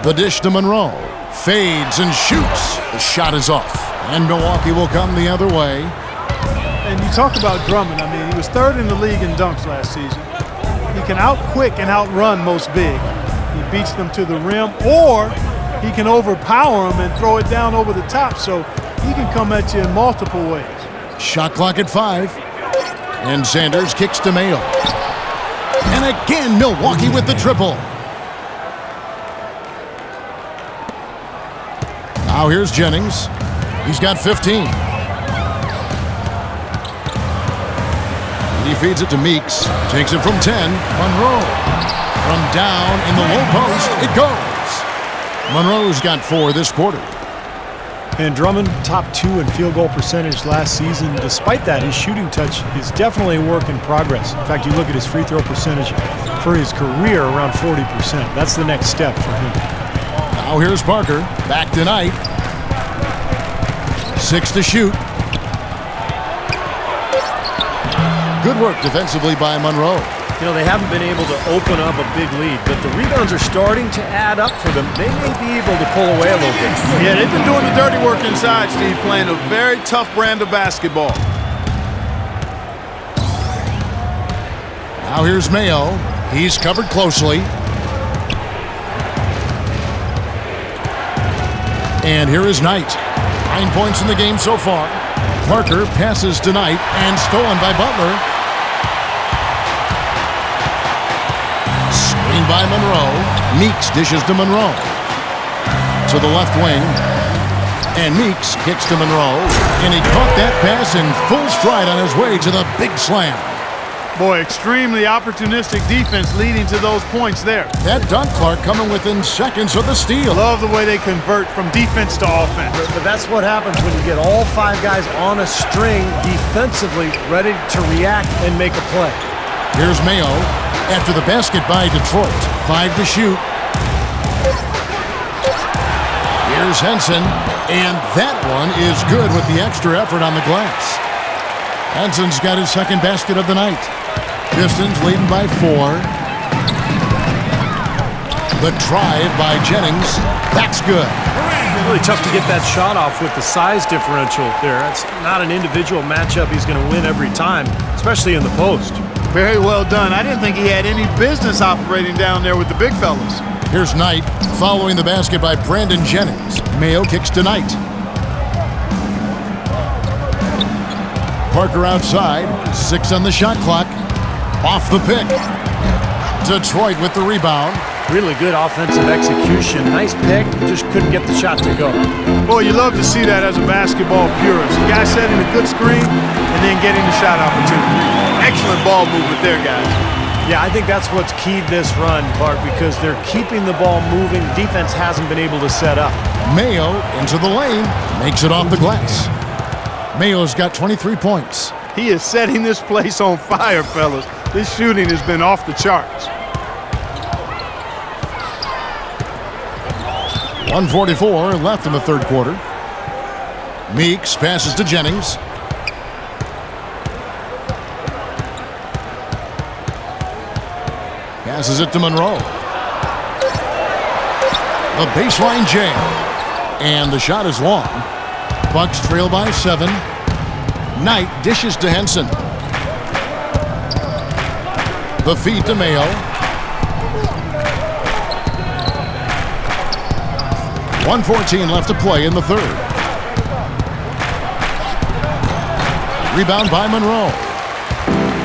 The dish to Monroe. Fades and shoots. The shot is off. And Milwaukee will come the other way. And you talk about Drummond. I mean, he was 3rd in the league in dunks last season. He can out-quick and outrun most big. He beats them to the rim, or he can overpower them and throw it down over the top, so he can come at you in multiple ways. Shot clock at 5. And Sanders kicks to Mayo. And again, Milwaukee with the triple. Now here's Jennings. He's got 15. He feeds it to Meeks. Takes it from 10. Monroe. From down in the low post, it goes. Monroe's got 4 this quarter. And Drummond, top 2 in field goal percentage last season. Despite that, his shooting touch is definitely a work in progress. In fact, you look at his free throw percentage for his career, around 40%. That's the next step for him. Now here's Parker. Back to Knight. 6 to shoot. Good work defensively by Monroe. They haven't been able to open up a big lead, but the rebounds are starting to add up for them. They may be able to pull away a little bit. Yeah, they've been doing the dirty work inside, Steve, playing a very tough brand of basketball. Now here's Mayo. He's covered closely. And here is Knight. 9 points in the game so far. Parker passes to Knight and stolen by Butler. Screen by Monroe. Meeks dishes to Monroe. To the left wing. And Meeks kicks to Monroe. And he caught that pass in full stride on his way to the big slam. Boy, extremely opportunistic defense leading to those points there. That dunk, Clark, coming within seconds of the steal. Love the way they convert from defense to offense. But that's what happens when you get all 5 guys on a string defensively, ready to react and make a play. Here's Mayo after the basket by Detroit. 5 to shoot. Here's Henson, and that one is good with the extra effort on the glass. Henson's got his 2nd basket of the night. Pistons leading by 4. The drive by Jennings. That's good. Really tough to get that shot off with the size differential there. That's not an individual matchup he's going to win every time, especially in the post. Very well done. I didn't think he had any business operating down there with the big fellas. Here's Knight following the basket by Brandon Jennings. Mayo kicks to Knight. Parker outside. 6 on the shot clock. Off the pick. Detroit with the rebound. Really good offensive execution. Nice pick, just couldn't get the shot to go. Boy, you love to see that as a basketball purist. The guy setting a good screen and then getting the shot opportunity. Excellent ball movement there, guys. Yeah, I think that's what's keyed this run, Clark, because they're keeping the ball moving. Defense hasn't been able to set up. Mayo into the lane, makes it off the glass. Mayo's got 23 points. He is setting this place on fire, fellas. This shooting has been off the charts. 1:44 left in the third quarter. Meeks passes to Jennings. Passes it to Monroe. The baseline jam. And the shot is long. Bucks trail by 7. Knight dishes to Henson. The feed to Mayo. 1:14 left to play in the third. Rebound by Monroe.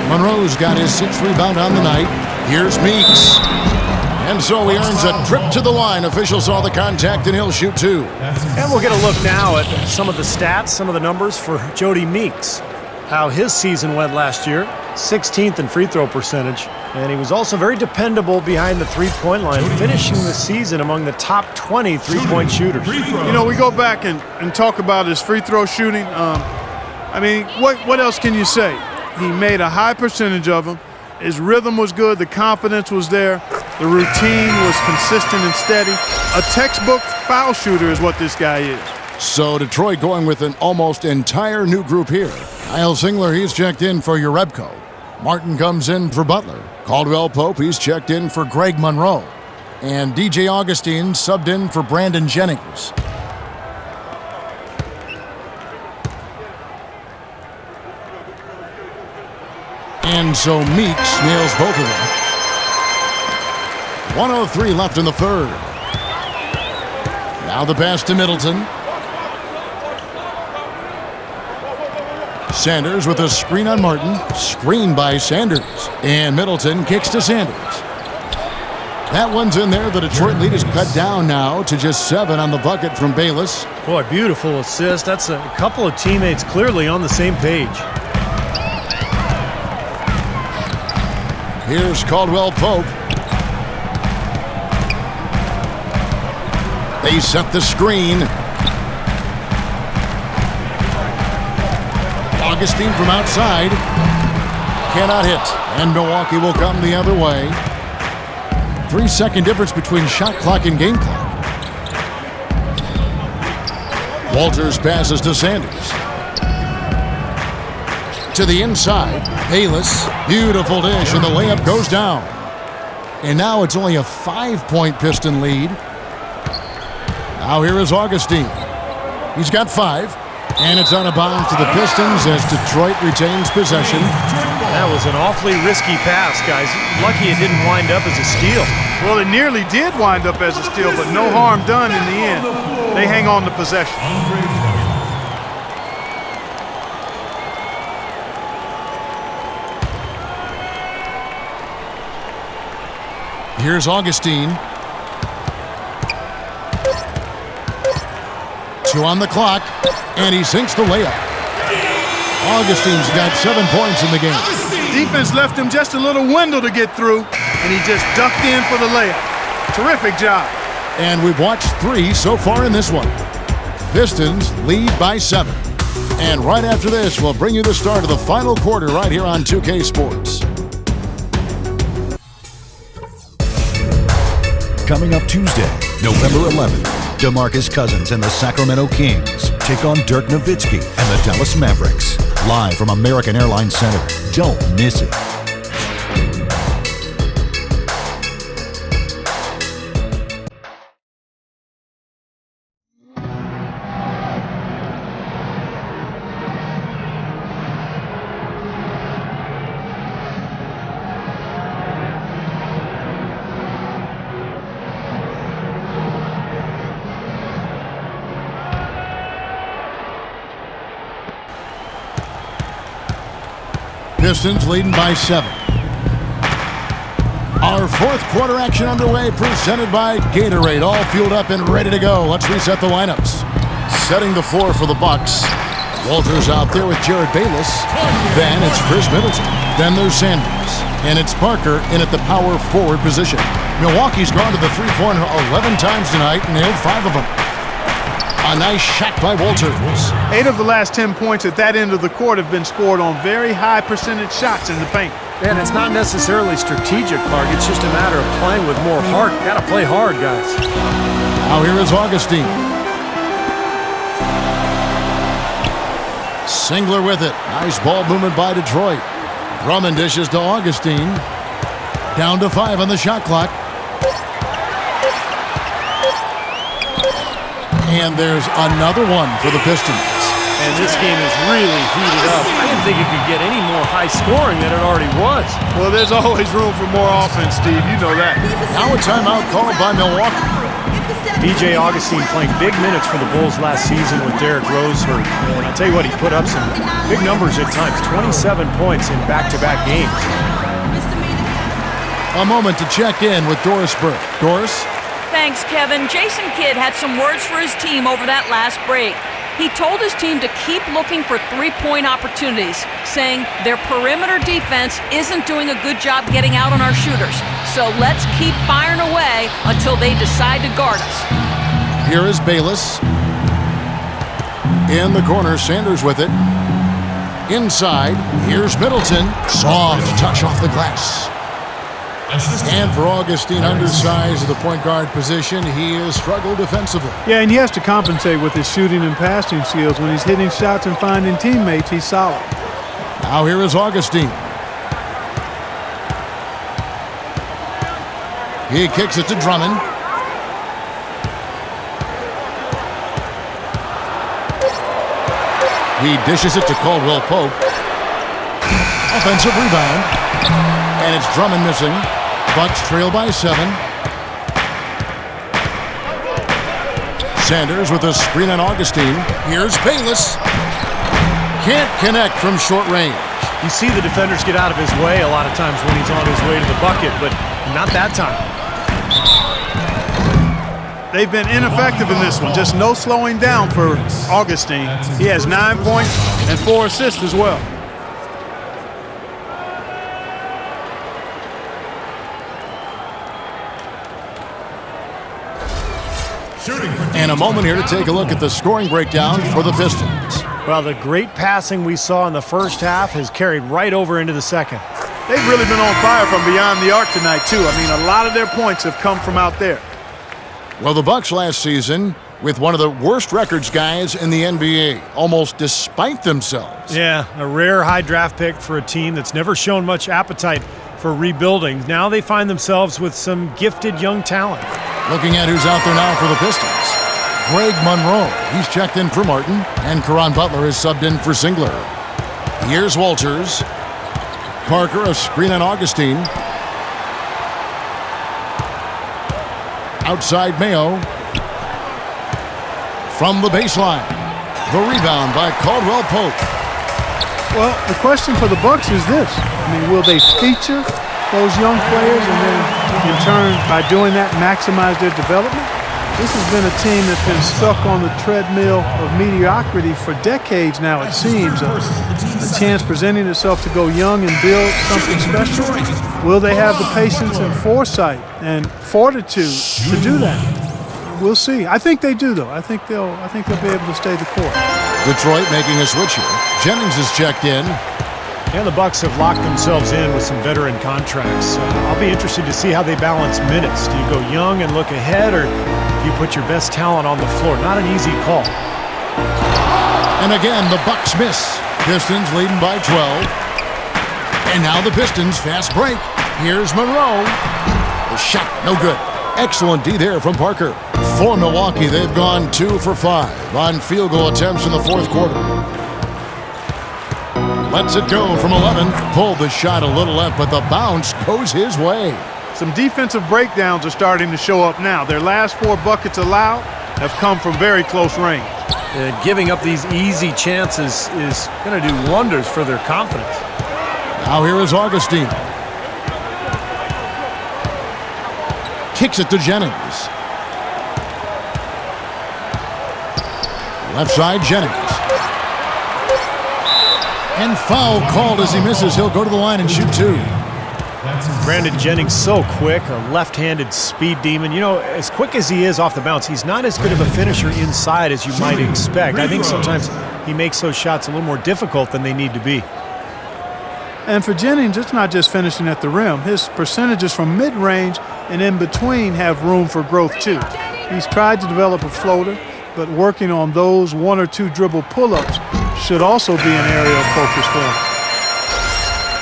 Monroe's got his 6th rebound on the night. Here's Meeks. And so he earns a trip to the line. Officials saw the contact, and he'll shoot 2. And we'll get a look now at some of the stats, some of the numbers for Jody Meeks. How his season went last year. 16th in free throw percentage. And he was also very dependable behind the three-point line, finishing the season among the top 20 three-point shooters. You know, we go back and talk about his free throw shooting. I mean, what else can you say? He made a high percentage of them. His rhythm was good. The confidence was there. The routine was consistent and steady. A textbook foul shooter is what this guy is. So Detroit going with an almost entire new group here. Kyle Singler, he's checked in for Urebko. Martin comes in for Butler. Caldwell Pope, he's checked in for Greg Monroe. And DJ Augustine subbed in for Brandon Jennings. And so Meeks nails both of them. 1:03 left in the third. Now the pass to Middleton. Sanders with a screen on Martin. Screen by Sanders. And Middleton kicks to Sanders. That one's in there. The Detroit lead is cut down now to just 7 on the bucket from Bayless. Boy, beautiful assist. That's a couple of teammates clearly on the same page. Here's Caldwell Pope. They set the screen. Augustine from outside. Cannot hit. And Milwaukee will come the other way. 3-second difference between shot clock and game clock. Walters passes to Sanders. To the inside. Bayless. Beautiful dish, and the layup goes down. And now it's only a 5-point Piston lead. Now here is Augustine. He's got 5. And it's out of bounds to the Pistons as Detroit retains possession. That was an awfully risky pass, guys. Lucky it didn't wind up as a steal. Well, it nearly did wind up as a steal, but no harm done in the end. They hang on to possession. Here's Augustine. 2 on the clock, and he sinks the layup. Augustine's got 7 points in the game. Defense left him just a little window to get through, and he just ducked in for the layup. Terrific job. And we've watched 3 so far in this one. Pistons lead by 7. And right after this, we'll bring you the start of the final quarter right here on 2K Sports. Coming up Tuesday, November 11th, DeMarcus Cousins and the Sacramento Kings take on Dirk Nowitzki and the Dallas Mavericks. Live from American Airlines Center. Don't miss it. Pistons leading by 7. Our fourth quarter action underway, presented by Gatorade. All fueled up and ready to go. Let's reset the lineups. Setting the floor for the Bucks. Walters out there with Jared Bayless. Then it's Chris Middleton. Then there's Sanders. And it's Parker in at the power forward position. Milwaukee's gone to the three-pointer 11 times tonight and nailed 5 of them. A nice shot by Walters. 8 of the last 10 points at that end of the court have been scored on very high percentage shots in the paint. And it's not necessarily strategic, Mark. It's just a matter of playing with more heart. Got to play hard, guys. Now here is Augustine. Singler with it. Nice ball movement by Detroit. Drummond dishes to Augustine. Down to 5 on the shot clock. And there's another one for the Pistons. And this game is really heated up. I didn't think it could get any more high scoring than it already was. Well, there's always room for more offense, Steve. You know that. Now a timeout called by Milwaukee. B.J. Augustine playing big minutes for the Bulls last season with Derrick Rose hurt. And I'll tell you what, he put up some big numbers at times. 27 points in back-to-back games. A moment to check in with Doris Burke. Doris? Thanks, Kevin. Jason Kidd had some words for his team over that last break. He told his team to keep looking for three-point opportunities, saying their perimeter defense isn't doing a good job getting out on our shooters. So let's keep firing away until they decide to guard us. Here is Bayless. In the corner, Sanders with it. Inside, here's Middleton. Soft touch off the glass. And for Augustine, undersized at the point guard position, he has struggled defensively. Yeah, and he has to compensate with his shooting and passing skills. When he's hitting shots and finding teammates, he's solid. Now here is Augustine. He kicks it to Drummond. He dishes it to Caldwell Pope. Offensive rebound. And it's Drummond missing. Bucks trail by 7. Sanders with a screen on Augustine. Here's Bayless. Can't connect from short range. You see the defenders get out of his way a lot of times when he's on his way to the bucket, but not that time. They've been ineffective in this one. Just no slowing down for Augustine. He has 9 points and 4 assists as well. And a moment here to take a look at the scoring breakdown for the Pistons. Well, the great passing we saw in the first half has carried right over into the second. They've really been on fire from beyond the arc tonight, too. I mean, a lot of their points have come from out there. Well, the Bucks last season, with one of the worst records, guys, in the NBA, almost despite themselves. Yeah, a rare high draft pick for a team that's never shown much appetite for rebuilding. Now they find themselves with some gifted young talent. Looking at who's out there now for the Pistons. Greg Monroe, he's checked in for Martin, and Caron Butler is subbed in for Singler. Here's Walters. Parker, a screen on Augustine. Outside Mayo. From the baseline. The rebound by Caldwell Pope. Well, the question for the Bucks is this. I mean, will they feature those young players and then, in turn, by doing that, maximize their development? This has been a team that's been stuck on the treadmill of mediocrity for decades now, it seems. A chance presenting itself to go young and build something special. Will they have the patience and foresight and fortitude to do that? We'll see. I think they do, though. I think they'll be able to stay the course. Detroit making a switch here. Jennings is checked in. And the Bucks have locked themselves in with some veteran contracts. I'll be interested to see how they balance minutes. Do you go young and look ahead, or do you put your best talent on the floor? Not an easy call. And again, the Bucks miss. Pistons leading by 12. And now the Pistons fast break. Here's Monroe. The shot, no good. Excellent D there from Parker. For Milwaukee, they've gone 2 for 5 on field goal attempts in the fourth quarter. Lets it go from 11. Pulled the shot a little left, but the bounce goes his way. Some defensive breakdowns are starting to show up now. Their last 4 buckets allowed have come from very close range. Giving up these easy chances is going to do wonders for their confidence. Now here is Augustine. Kicks it to Jennings. Left side, Jennings. And foul called as he misses. He'll go to the line and shoot 2. Brandon Jennings so quick, a left-handed speed demon. You know, as quick as he is off the bounce, he's not as good of a finisher inside as you might expect. I think sometimes he makes those shots a little more difficult than they need to be. And for Jennings, it's not just finishing at the rim. His percentages from mid-range and in between have room for growth too. He's tried to develop a floater, but working on those 1 or 2 dribble pull-ups should also be an area of focus for him.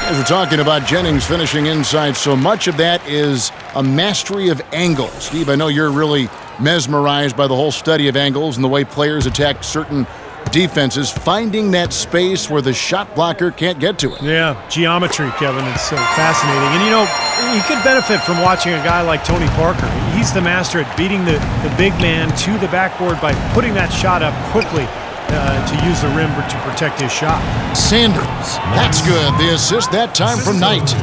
As we're talking about Jennings finishing inside, so much of that is a mastery of angles. Steve, I know you're really mesmerized by the whole study of angles and the way players attack certain defenses, finding that space where the shot blocker can't get to it. Yeah, geometry, Kevin. It's so fascinating. And, you know, you could benefit from watching a guy like Tony Parker. He's the master at beating the big man to the backboard by putting that shot up quickly to use the rim to protect his shot. Sanders, that's good. The assist that time from Knight.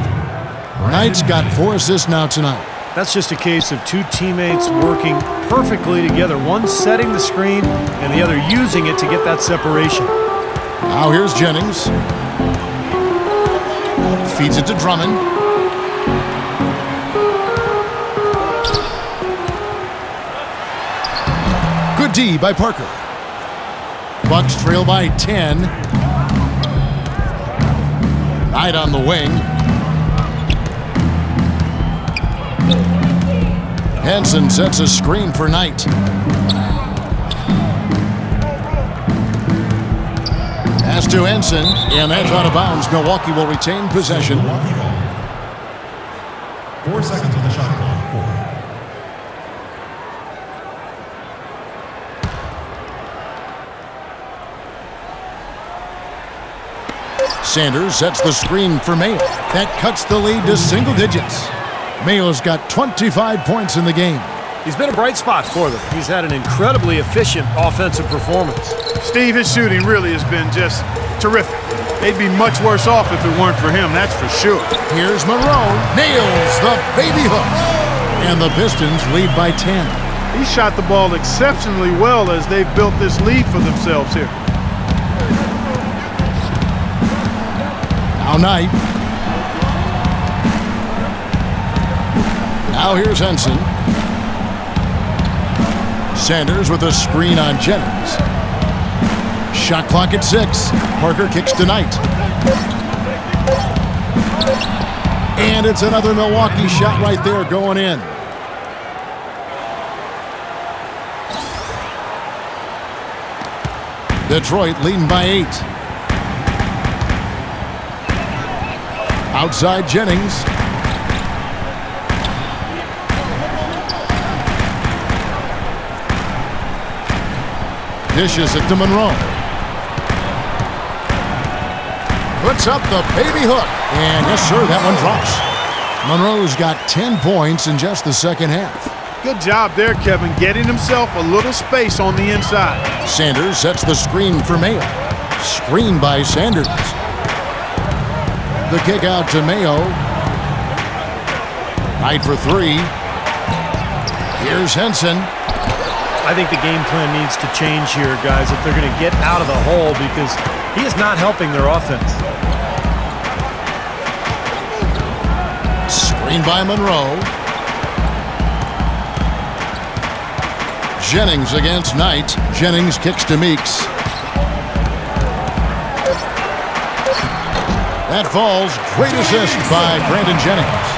Knight's got 4 assists now tonight. That's just a case of 2 teammates working perfectly together, one setting the screen and the other using it to get that separation. Now here's Jennings. Feeds it to Drummond. Good D by Parker. Bucks trail by 10. Knight on the wing. Henson sets a screen for Knight. Pass to Henson, and that's out of bounds. Milwaukee will retain possession. 4 seconds on the shot clock. 4. Sanders sets the screen for Mayo. That cuts the lead to single digits. Mayo's got 25 points in the game. He's been a bright spot for them. He's had an incredibly efficient offensive performance. Steve, his shooting really has been just terrific. They'd be much worse off if it weren't for him, that's for sure. Here's Monroe. Nails the baby hook. And the Pistons lead by 10. He shot the ball exceptionally well as they've built this lead for themselves here. Now Knight. Now here's Henson. Sanders with a screen on Jennings. Shot clock at 6. Parker kicks to Knight. And it's another Milwaukee shot right there going in. Detroit leading by 8. Outside Jennings. Dishes it to Monroe. Puts up the baby hook. And yes, sir, that one drops. Monroe's got 10 points in just the second half. Good job there, Kevin, getting himself a little space on the inside. Sanders sets the screen for Mayo. Screen by Sanders. The kick out to Mayo. Knight for 3. Here's Henson. I think the game plan needs to change here, guys, if they're going to get out of the hole, because he is not helping their offense. Screen by Monroe. Jennings against Knight. Jennings kicks to Meeks. That falls. Great assist by Brandon Jennings.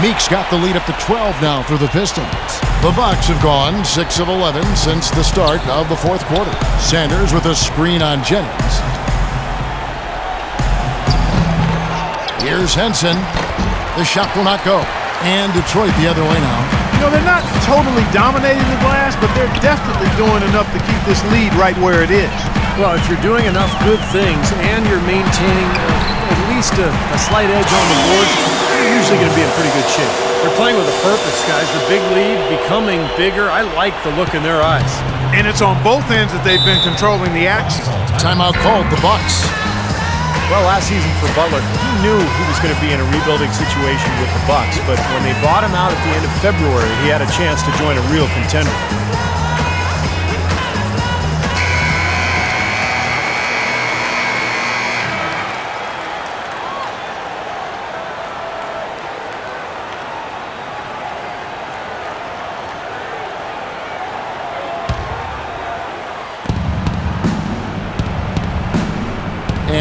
Meeks got the lead up to 12 now for the Pistons. The Bucks have gone 6 of 11 since the start of the fourth quarter. Sanders with a screen on Jennings. Here's Henson. The shot will not go. And Detroit the other way now. You know, they're not totally dominating the glass, but they're definitely doing enough to keep this lead right where it is. Well, if you're doing enough good things and you're maintaining at least a slight edge on the board, you're usually going to be in pretty good shape. They're playing with a purpose, guys. The big lead becoming bigger. I like the look in their eyes. And it's on both ends that they've been controlling the action. Timeout called the Bucks. Well, last season for Butler, he knew he was going to be in a rebuilding situation with the Bucks, but when they bought him out at the end of February, he had a chance to join a real contender.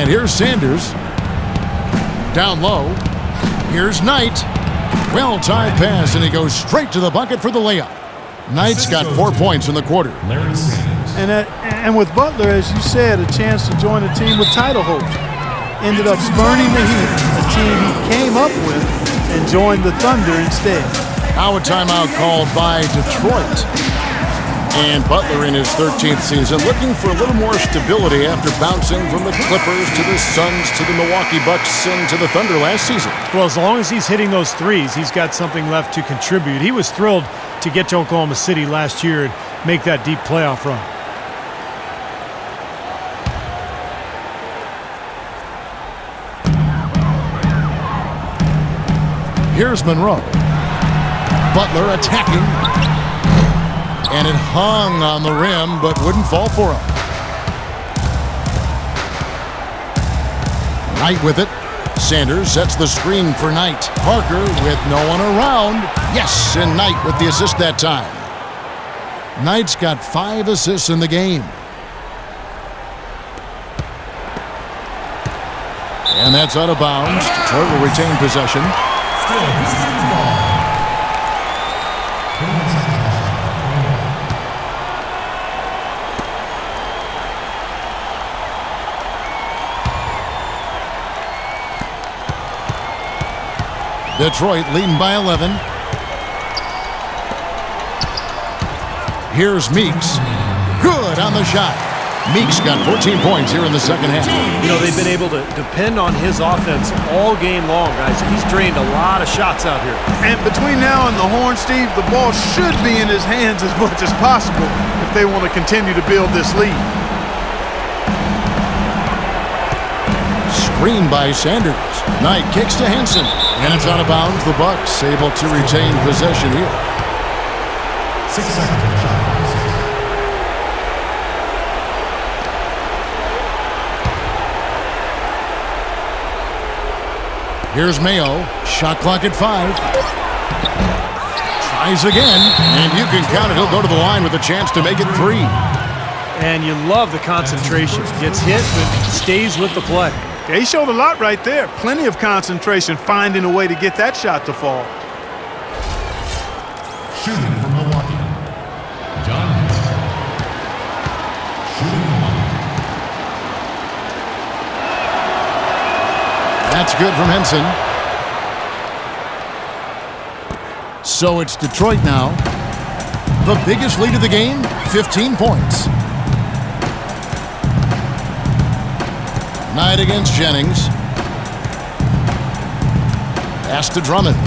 And here's Sanders. Down low. Here's Knight. Well-timed pass, and he goes straight to the bucket for the layup. Knight's got 4 points in the quarter. And with Butler, as you said, a chance to join a team with title hopes. Ended up spurning the Heat, a team he came up with, and joined the Thunder instead. Now a timeout called by Detroit. And Butler in his 13th season looking for a little more stability after bouncing from the Clippers to the Suns to the Milwaukee Bucks and to the Thunder last season. Well, as long as he's hitting those threes, he's got something left to contribute. He was thrilled to get to Oklahoma City last year and make that deep playoff run. Here's Monroe. Butler attacking. And it hung on the rim, but wouldn't fall for him. Knight with it. Sanders sets the screen for Knight. Parker with no one around. Yes, and Knight with the assist that time. Knight's got 5 assists in the game. And that's out of bounds. Detroit will retain possession. Detroit leading by 11. Here's Meeks. Good on the shot. Meeks got 14 points here in the second half. You know, they've been able to depend on his offense all game long, guys. He's drained a lot of shots out here. And between now and the horn, Steve, the ball should be in his hands as much as possible if they want to continue to build this lead. Screen by Sanders. Knight kicks to Henson. And it's out of bounds. The Bucks able to retain possession here. 6 seconds. Here's Mayo. Shot clock at 5. Tries again. And you can count it. He'll go to the line with a chance to make it 3. And you love the concentration. Gets hit, but stays with the play. Yeah, he showed a lot right there. Plenty of concentration, finding a way to get that shot to fall. Shooting for Milwaukee, John Henson. Shooting 1. That's good from Henson. So it's Detroit now. The biggest lead of the game, 15 points. Knight against Jennings. Pass to Drummond.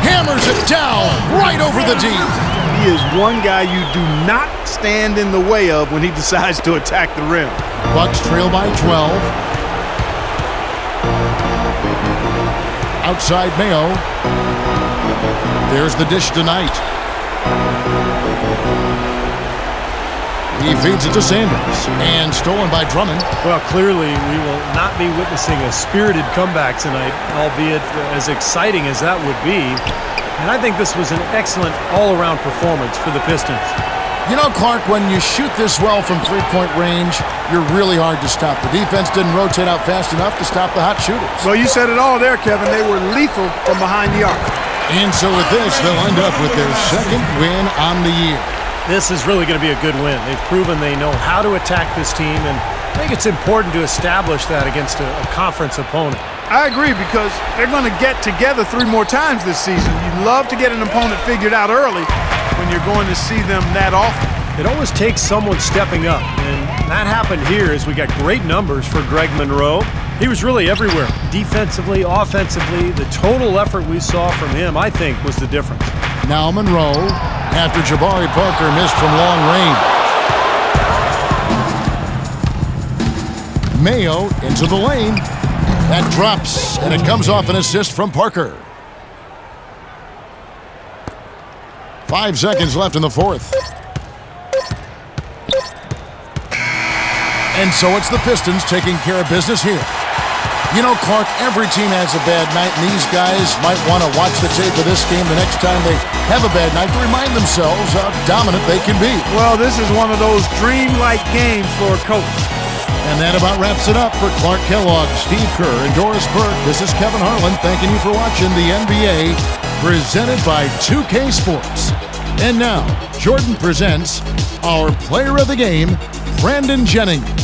Hammers it down right over the D. He is one guy you do not stand in the way of when he decides to attack the rim. Bucks trail by 12. Outside Mayo. There's the dish to Knight. He feeds it to Sanders, and stolen by Drummond. Well, clearly we will not be witnessing a spirited comeback tonight, albeit as exciting as that would be. And I think this was an excellent all-around performance for the Pistons. You know, Clark, when you shoot this well from three-point range, you're really hard to stop. The defense didn't rotate out fast enough to stop the hot shooters. Well, you said it all there, Kevin. They were lethal from behind the arc. And so with this, they'll end up with their second win on the year. This is really going to be a good win. They've proven they know how to attack this team, and I think it's important to establish that against a conference opponent. I agree, because they're going to get together 3 more times this season. You'd love to get an opponent figured out early when you're going to see them that often. It always takes someone stepping up, and that happened here as we got great numbers for Greg Monroe. He was really everywhere. Defensively, offensively, the total effort we saw from him, I think, was the difference. Now Monroe, after Jabari Parker missed from long range. Mayo into the lane. That drops, and it comes off an assist from Parker. 5 seconds left in the fourth. And so it's the Pistons taking care of business here. You know, Clark, every team has a bad night, and these guys might want to watch the tape of this game the next time they have a bad night to remind themselves how dominant they can be. Well, this is one of those dreamlike games for a coach. And that about wraps it up for Clark Kellogg, Steve Kerr, and Doris Burke. This is Kevin Harlan thanking you for watching the NBA, presented by 2K Sports. And now, Jordan presents our player of the game, Brandon Jennings.